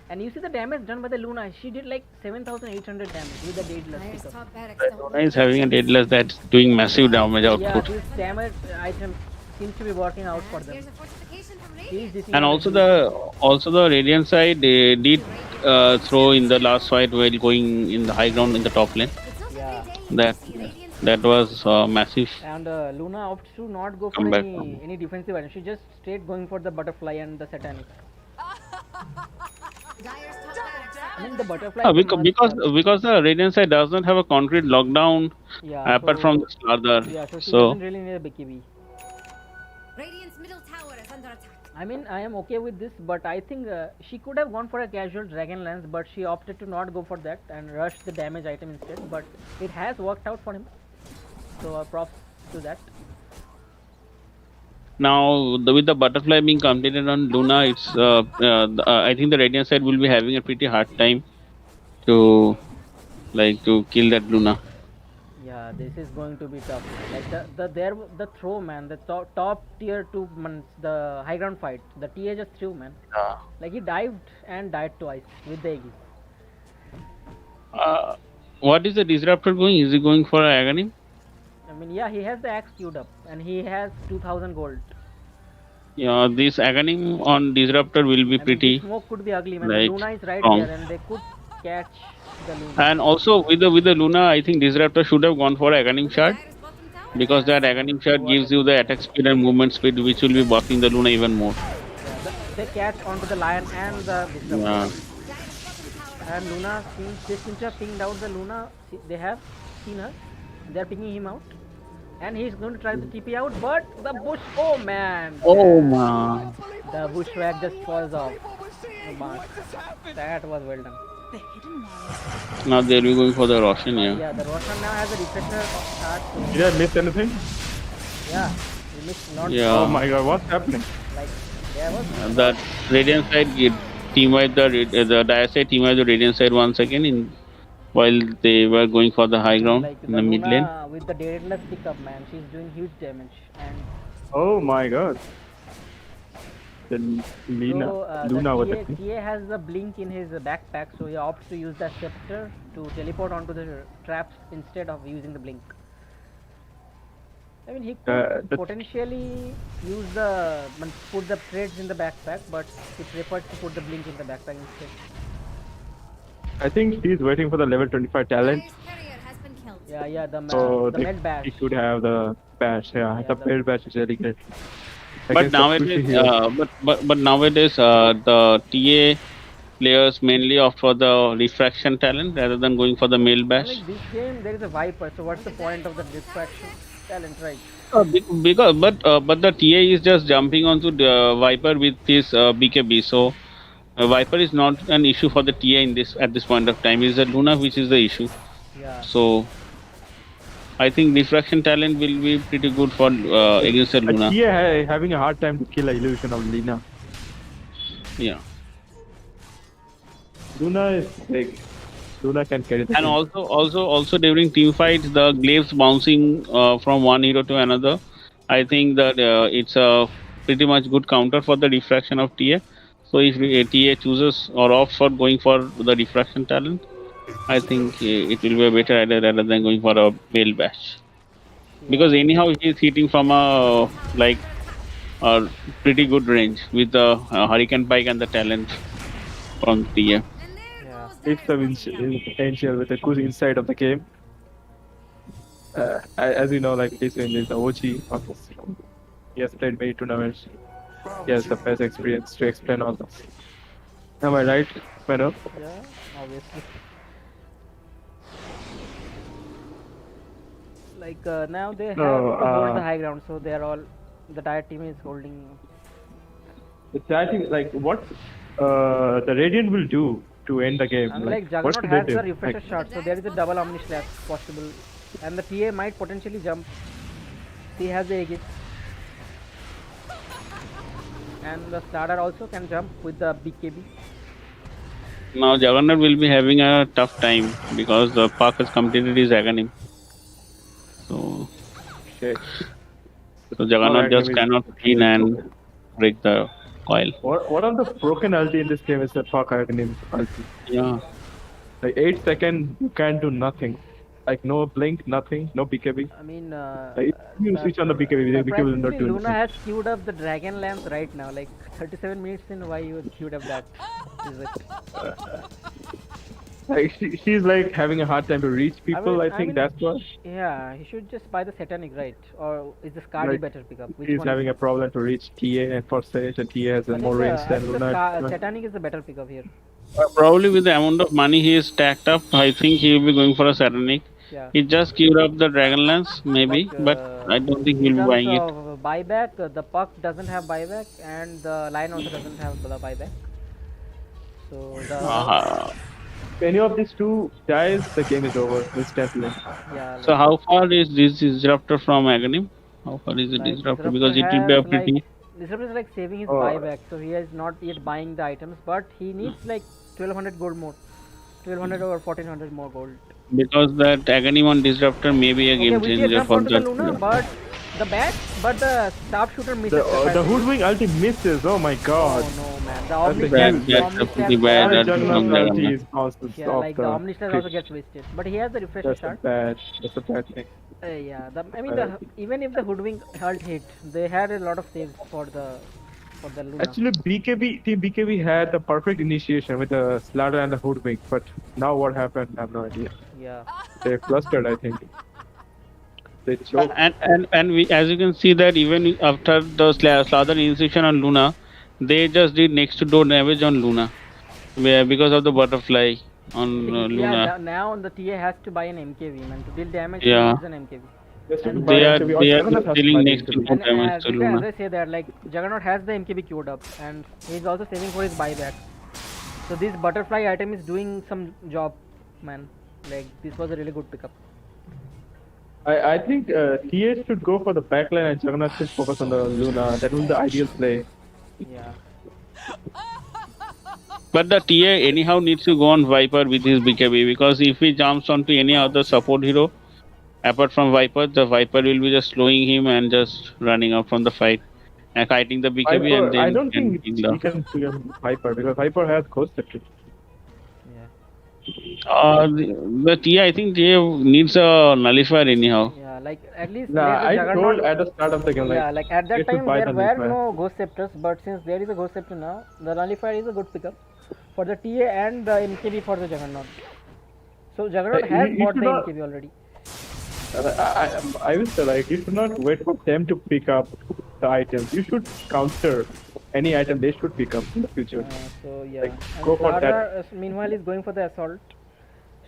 And you see the damage done by the Luna. She did like 7,800 damage with the Daedalus Dyer's pickup. top barracks don't Luna is having a Daedalus that's doing massive damage Yeah, output. this damage item seems to be working out for them. Here's a fortification from He's Radiant. dissing And the also the Radiant side, they did throw in the last fight while going in the high ground in the top lane. It's not Yeah. every day you That see Radiant's that was massive. And Luna opts to not go for Comeback. any defensive item. She just straight going for the butterfly and the satanic. Dyer's top barracks are I mean the butterfly. Ah, is a must, because the Radiant side does not have a concrete lockdown yeah, apart from the Slardar. Yeah, so she So doesn't really need a BKB. Radiant's middle tower is under attack. I mean, I am okay with this, but I think she could have gone for a casual dragon lance, but she opted to not go for that and rush the damage item instead. But it has worked out for him, so props to that. now with the butterfly being completed on Luna, it's I think the Radiant side will be having a pretty hard time to kill that Luna. Yeah, this is going to be tough. Like the throw, man, the top tier 2 the high ground fight, the TA just threw, man. Like he dived and died twice with the Aegis. What is the Disruptor going? Is he going for Aghanim? I mean, yeah, he has the axe queued up and he has 2,000 gold. Yeah, this Aghanim on Disruptor will be I mean, pretty. this smoke could be ugly, man. like, The Luna is right strong. there and they could catch the Luna. And also with the Luna, I think Disruptor should have gone for Aghanim shard Dyer's bottom tower. because that Aghanim shard gives you the attack speed and movement speed, which will be buffing the Luna even more. Yeah, they catch onto the lion and the Disruptor. Yeah. Dyer's bottom tower. And Luna they seem to have pinged out the Luna. They have seen her. They're pinging him out. And he's going to try to TP out, but the bush, oh man! Oh man. The bushwhack just falls off. The mark. That was well done. Now they'll be going for the Roshan, yeah. Yeah, the Roshan now has a refresher start. So Did I miss anything? yeah, we missed not Yeah. Oh my god, what's happening? like there was. That Radiant side team wipe the Dire side team wipe the Radiant side once again in while they were going for the high ground Like in the mid Luna lane. with the Daedalus pickup, man, she's doing huge damage. And Oh my god. Then Luna, so Luna with the the TA has a blink in his backpack, so he opts to use that scepter to teleport onto the traps instead of using the blink. I mean, he could that's- potentially use put the trades in the backpack, but he prefers to put the blink in the backpack instead. I think he's waiting for the level 25 talent. Dyer's carrier has been killed. Yeah, So the med bash. he could have the bash. Yeah, the the- med bash is really good. But Against the nowadays, pushy hero. but nowadays, the TA players mainly opt for the refraction talent rather than going for the mail bash. Like this game, there is a Viper, so what's the point of the distraction talent, right? Because but the TA is just jumping onto the Viper with his BKB, so Viper is not an issue for the TA in this at this point of time. It's the Luna which is the issue. Yeah. So I think refraction talent will be pretty good for against the Luna. Tia having a hard time to kill an illusion of Lina. Yeah. Luna is big. Luna can carry the And team. also during team fights, the glaives bouncing from one hero to another. I think that it's a pretty much good counter for the refraction of TA. So if TA chooses or opts for going for the refraction talent, I think it will be a better idea rather than going for a mail bash. Because anyhow he is hitting from a pretty good range with the Hurricane Pike and the talent from TA. And there Yeah. goes It's the potential with the Kuz inside of the game. As you know, like this one is the OG of this. He has played many tournaments. He has the best experience to explain all this. Am I right, Mano? Yeah, obviously. Like now they have No, to hold the high ground, so they are all the entire team is holding. The chatting, like what the Radiant will do to end the game. And like what Juggernaut should has they the do? refresher Like, shot, so there is a double Omni Slash possible, and the TA might potentially jump. He has the Aegis. and the Slardar also can jump with the BKB. Now Juggernaut will be having a tough time because the Puck has completed his Aghanim. So, Shit. Juggernaut just cannot win and break the coil. One of the broken ulti in this game is the fuck Aghanim ulti. Yeah. Like 8 seconds, you can't do nothing. Like no blink, nothing, no BKB. I mean, Like, if you switch on the BKB, the BKB will not surprisingly, do Luna anything. has queued up the Dragon Lance right now. Like 37 minutes in, why you queued up that? Is it? Like she's like having a hard time to reach people. I think that's why. Yeah, he should just buy the Satanic, right? Or is the Scardy Like, better pickup? Which He's one having a problem to reach TA and for Sage, and TA has a more range I than think Luna. the Satanic is the better pickup here. Probably with the amount of money he is stacked up, I think he will be going for a Satanic. Yeah. He just queued up the Dragonlance, maybe, but I don't think he'll In be terms buying it. of buyback, the Puck doesn't have buyback, and the Lion also doesn't have the buyback. So the If any of these two dies, the game is over instantly. yeah. So how far is this Disruptor from Aghanim? How far is the Disruptor? Because it will be a pretty... Disruptor is like saving his Oh. buyback, so he is not yet buying the items, but he needs like 1200 gold more, 1200 or 1400 more gold. Because that Aghanim on Disruptor may be a game Okay, we changer jump for onto the that. Luna, but the sharpshooter misses. The Hoodwink ulti misses. Oh my god. Oh no, man. The That's a Omni huge- That's a pretty bad The ulti Juggernaut from ulti Juggernaut. is constant Yeah, off like the Omni Star also gets wasted, but he has the refresher That's a shot. that's a bad thing. Yeah, even if the Hoodwink ult hit, they had a lot of saves for the Luna. Actually, Team BKB had the perfect initiation with the Slardar and the Hoodwink, but now what happened? I have no idea. Yeah. They clustered, I think. They choked. And we, as you can see that even after the Slardar initiation on Luna, they just did next to door damage on Luna, because of the butterfly on Yeah, Luna. now the TA has to buy an MKV, man. To deal damage, Yeah. he needs an MKV. They are dealing next to door damage As to I Luna. say that, like, Juggernaut has the MKB queued up, and he's also saving for his buyback. So this butterfly item is doing some job, man. Like, this was a really good pickup. I think TA should go for the backline and Juggernaut should focus on the Luna. That will be the ideal play. Yeah. But the TA anyhow needs to go on Viper with his BKB, because if he jumps onto any other support hero apart from Viper, the Viper will be just slowing him and just running out from the fight and kiting the BKB and then I don't can think kill he the... can kill Viper because Viper has Ghost Scepter. The TA, I think TA needs a nullifier anyhow. Yeah, like, at least Nah, let the I Juggernaut... told at the start of the game, Yeah, like at they that should time buy there the were nullifier. no Ghost Scepters, but since there is a Ghost Scepter now, the Nullifier is a good pickup for the TA and the MKB for the Juggernaut. So Juggernaut Hey, has you bought the should not- MKB already. I will say, like, you should not wait for them to pick up the items. You should counter any item they should pick up in the future. So yeah, Like, and go for that. Slardar, meanwhile is going for the Assault.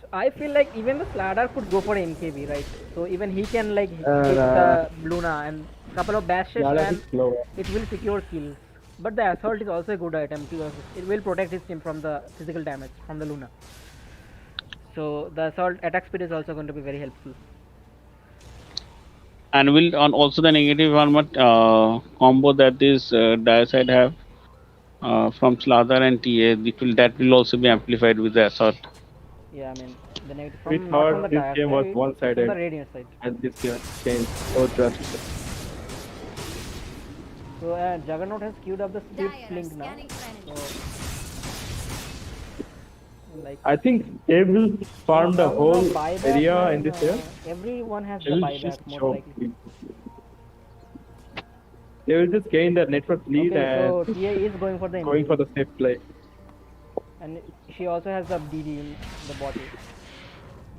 So I feel like even the Slardar could go for MKB, right? So even he can like hit the Luna and couple of bashes Yeah, that and is slow. it will secure kills. But the Assault is also a good item because it will protect his team from the physical damage from the Luna. So the Assault attack speed is also going to be very helpful. And will on also the negative armor combo that this Diacide have from Slardar and TA, that will also be amplified with the Assault. Yeah, I mean the negative We from, not from the thought this Dire game was side, one-sided. from the Radiant side. And this game changed so drastically. So Juggernaut has queued up the Speed Dire Blink now. scanning for So, enemies. like, I think they will farm the now whole buyback, area man, in this year. Everyone has They the will buyback just most choke. likely. They will just gain the network lead Okay, so and TA is going for the going for the safe play. and she also has the DD in the bottle.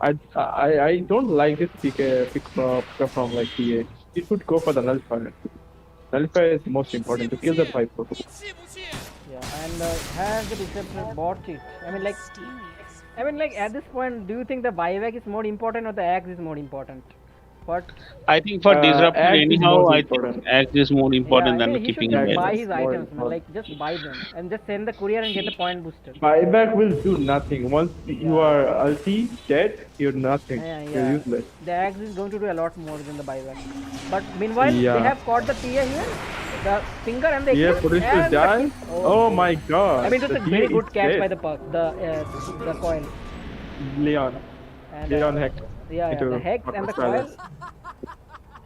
I don't like this pick from like TA. It should go for the nullifier. Nullifier is most important to kill the Viper. Yeah, and has the Disruptor bought it? I mean, like at this point, do you think the buyback is more important or the axe is more important? What? I think for Disruptor Axe is anyhow, more I think important. Axe is more important Yeah, I than mean, he keeping should him just there. buy his More items, man. Like just buy them and just send the courier and get the point booster. Buyback will do nothing. Once you are ulti dead, you're nothing. Yeah, You're yeah. useless. The axe is going to do a lot more than the buyback. But meanwhile, Yeah. they have caught the TA here. The finger and the Yeah, Eclipse put it to and the die. kill. Oh my god. I mean, it was The a very TA good is catch by dead. the puck, the coil. Leon. And Leon hacked. yeah, the into hex and the Palace. coil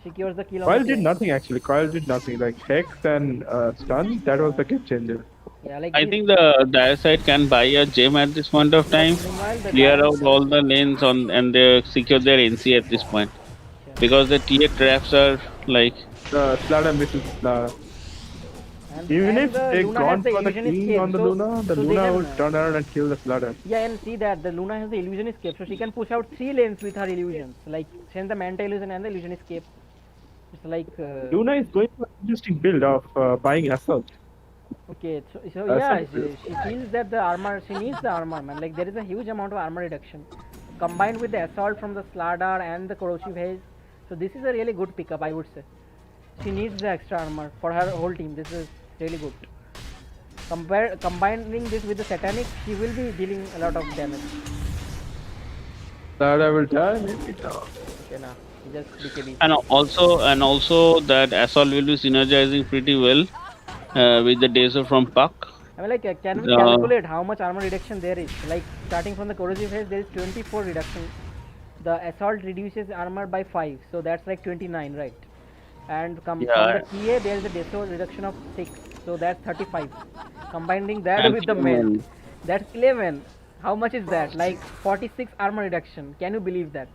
secures the kill on Coil the did TA. nothing actually. Coil did nothing. Like Hex and stun, that was the game changer. Yeah, like I this. think the dire side can buy a gem at this point of time, Meanwhile, the clear dire- out all the lanes on, and they secure their NC at this point. Because the TA traps are like The Slaughter misses Slaughter. and, Even and if the they Luna gone has the for the illusion king escape. on the so, Luna, the so they Luna can, would turn around and kill the Slaughter. yeah, and see that the Luna has the illusion escape, so she can push out 3 lanes with her illusions, like send the Manta illusion and the illusion escape. It's like Luna is going for an interesting build of buying Assault. okay, so yeah, Assault. she feels that the armor, she needs the armor, man. Like there is a huge amount of armor reduction, combined with the assault from the Slardar and the corrosive haze. So this is a really good pickup, I would say. She needs the extra armor for her whole team. This is really good. Combining this with the satanic, she will be dealing a lot of damage. Slaughter will die, maybe no. Okay, now just BKB. and also that assault will be synergizing pretty well with the Dazer from Puck. I mean, like, can we calculate how much armor reduction there is? Like, starting from the corrosive haze, there is 24 reduction. The assault reduces armor by 5, so that's like 29, right? And from the TA, there is a deso reduction of 6, so that's 35. Combining that And with the melt, that's 11. How much is that? Like 46 armor reduction. Can you believe that?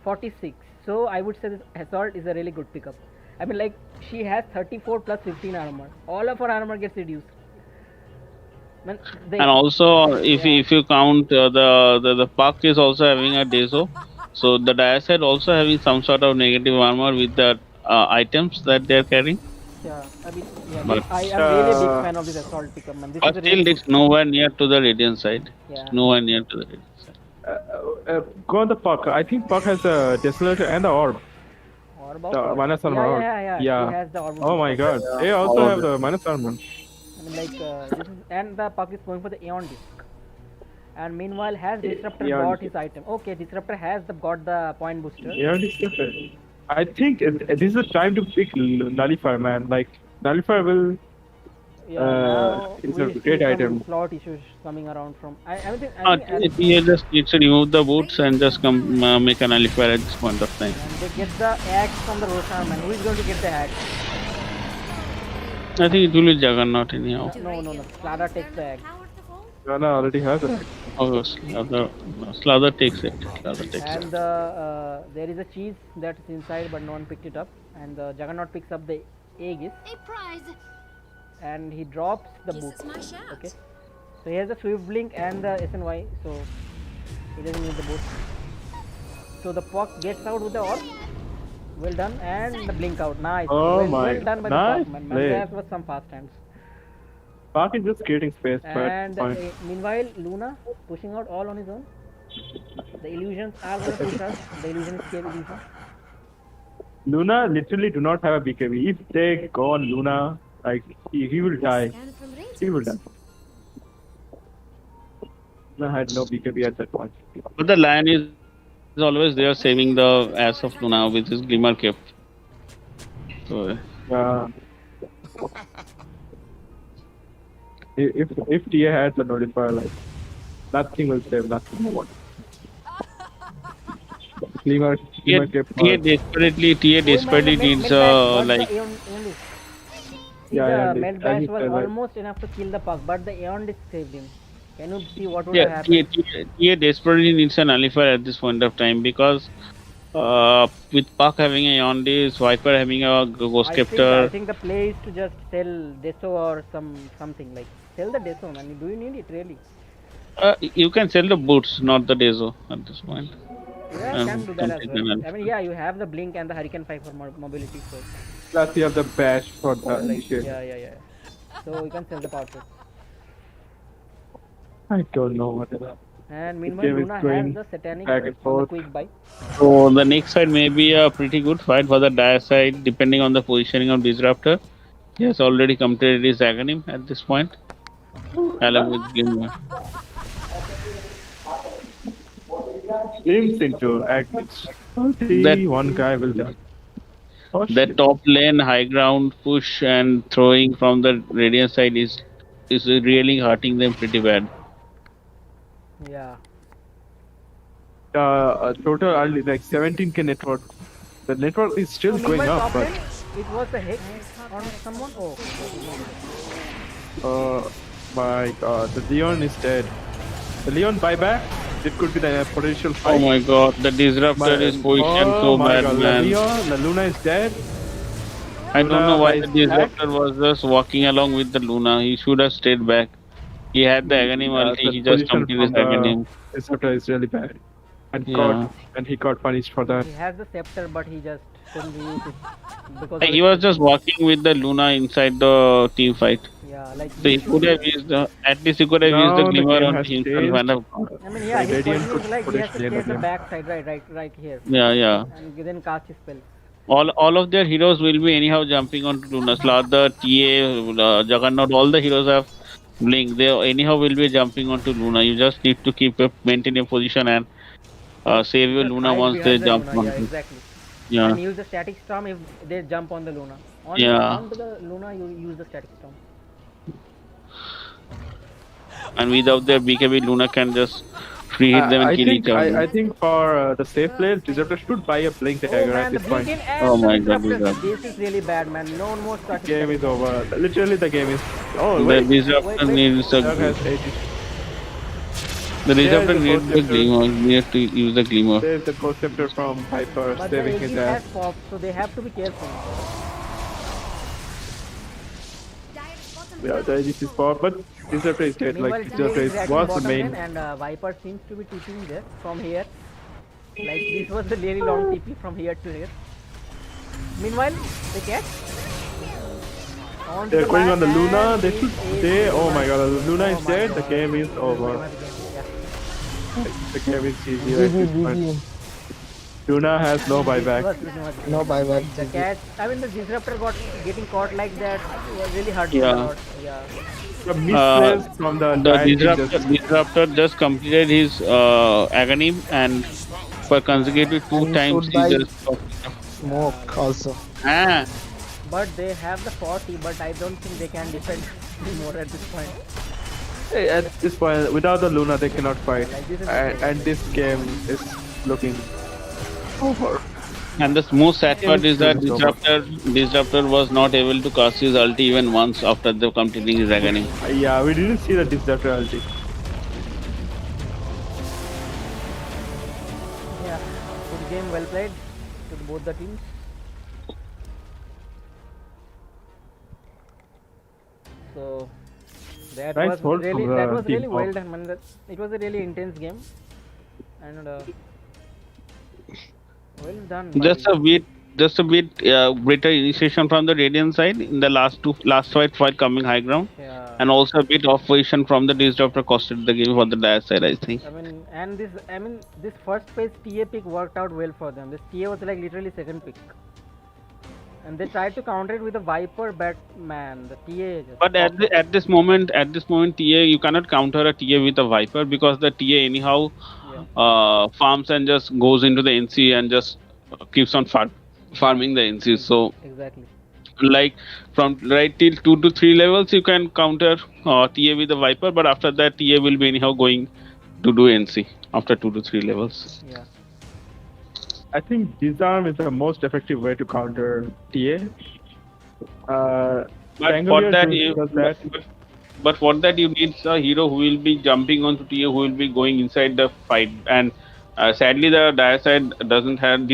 46. So I would say this assault is a really good pickup. I mean, like, she has 34 plus 15 armor. All of her armor gets reduced. Man, And also, if you count the Puck is also having a Deso, so the dire side also having some sort of negative armor with the items that they are carrying. yeah, I mean, yeah, But, I am really a big fan of this assault pickup, man. This But is a still, really it's nowhere near to the Radiant side. Yeah. It's nowhere near to the Radiant side. Go on the Puck. I think Puck has the Desolator and the Orb. Orb The of minus armor. Orb. yeah. She has the orb. Oh my god. They also have the minus armor. I mean, like, this is, and the puck is going for the Aeon disc. And meanwhile, has Disruptor Aeon got disc. his item? Okay, Disruptor has got the point booster. Yeah, I think this is the time to pick Nullifier, man. Like, Nullifier will. Now It's we a see great some item. slot issues coming around from. I think TA just needs to remove the boots and just make an nullifier at this point of time. and they get the axe from the Roshan, man. Who is going to get the axe? I think it will be Juggernaut anyhow. No. Slada takes the axe. Rana already has it. Oh, Slaughter takes it. Slaughter takes it. And there is a cheese that is inside, but no one picked it up. And the Juggernaut picks up the Aegis, A prize. and he drops the Guess boot. it's my shout. Okay. So he has the Swift Blink and the SNY, so he doesn't need the boot. So the puck gets out with the orb. Well done, and the blink out. Nice. Oh well done by nice the puck, man. play. That was some fast hands. Park is just creating space, And but meanwhile, Luna pushing out all on his own. The illusions are going to push us. The illusion escape illusion. Luna literally do not have a BKB. If they go on Luna, like he will die. Scan from He will die. radiance. Luna had no BKB at that point. But the lion is always there saving the ass of Luna with his Glimmer Cape. So, If TA had the notifier, like nothing will save nothing. Glimmer Cape. TA desperately needs like. Yeah, the melt as bash you was said, like- almost enough to kill the puck, but the Aeon disc saved him. Can you see what would have Yeah, happened? TA desperately needs a nullifier at this point of time because with Puck having a Yondi's, Viper having a Ghost I Captor. think the play is to just sell Deso or something like sell the Deso, man. Do you need it really? You can sell the boots, not the Dezo at this point. Yeah, you can do that as completely well. none. I mean, yeah, you have the Blink and the Hurricane 5 for mobility, so Plus you have the bash for the like, initiate. yeah. So you can sell the power set. I don't know what it is. And meanwhile, game is Luna has going the Satanic back and on the forth. quick buy. So the next side may be a pretty good fight for the dire side, depending on the positioning of Disruptor. He has already completed his Aghanim at this point, along with Glimmer. Glimpse into Agnes. That- One guy will die. Oh, The shit. top lane, high ground push and throwing from the Radiant side is really hurting them pretty bad. Yeah. Total early, like 17k network. The network is still So going meanwhile, up, top but lane, it was a hex on someone. Oh. my god, the Leon is dead. The Leon buyback, it could be the potential Oh fight. my god, the disruptor is positioned so my bad, god, the man. Leon, the Luna is dead. I don't know why Luna the is back. disruptor was just walking along with the Luna. He should have stayed back. He had the agony multi, The he just position completed from his agony. Disruptor is really bad. And Yeah. he got punished for that. He has the scepter, but he just couldn't use it because He was just walking with the Luna inside the team fight. yeah, like So he could have used the, at least he could have used the Now the glimmer game on has himself changed. and have, I mean, yeah, his Radiant position is could like he has to potentially end chase the the game. back side, right here, yeah. and then cast his spell. All of their heroes will be anyhow jumping onto Luna. Slather, TA, Juggernaut, all the heroes have blink. They anyhow will be jumping onto Luna. You just need to maintain your position and save your Just Luna hide once they behind the jump Luna, yeah, onto. exactly. Yeah. And use the static storm if they jump on the Luna. Yeah. Onto the Luna, you use the static storm. And without their BKB, Luna can just free hit them and kill each other. I think for the safe players, Disruptor should buy a Blink Oh dagger man, at the this point. beacon Oh and my the god, disruptor. Disruptor. This is really bad, man. No more starting. Game is over. Literally, the game is. Oh The wait, disruptor wait. needs Doug has a 80. the disruptor the needs the Ghost glimmer. We have to use the glimmer. There's the Conceptor from Hyper But the saving his AG ass. has popped, so they have to be careful. Dire's bottom Yeah, the Aegis is power, but Disruptor is dead. Meanwhile, Like TA Disruptor is reacting was the bottom main. lane and Viper seems to be TPing there from here. Like this was the really long TP from here to here. Meanwhile, the cat. They're going on the back Luna. and They he should. is They. Oh pretty my much- god, the Luna oh is my dead. The god. game is over. Yeah. The game is GG at this point. Luna has no It was buyback. pretty much No buyback. the cat. I mean, the disruptor getting caught like that was really hurt Yeah. a lot. Yeah. The misplays from the The Giant disruptor just completed his agony and for consecutive two And times should he buy- just Smoke also. ah. But they have the 40, but I don't think they can defend anymore at this point. At this point, without the Luna, they cannot fight. Like, this is- And this game is looking over. And the most sad part is that Game is over. disruptor was not able to cast his ulti even once after the completing his agony. Yeah, we didn't see the Disruptor ulti. Yeah. Good game, well played to both the teams. So that Nice was hold really from the team really well of- done, man. It was a really intense game, and well done. by- Just a bit better initiation from the Radiant side in the last fight coming high ground, Yeah. and also a bit off position from the disruptor costed the game for the Dire side, I think. I mean, this first phase TA pick worked out well for them. This TA was like literally second pick, and they tried to counter it with a Viper, but man, the TA. Just But at this moment, TA you cannot counter a TA with a Viper because the TA anyhow farms and just goes into the NC and just keeps on farming the NC. So exactly. like from right till 2 to 3 levels you can counter TA with the Viper, but after that TA will be anyhow going to do NC after 2 to 3 levels. Yeah. I think Disarm is the most effective way to counter TA. But for Pangolier that, does that. but for that you need a hero who will be jumping onto TA, who will be going inside the fight. And sadly, the Dire side didn't have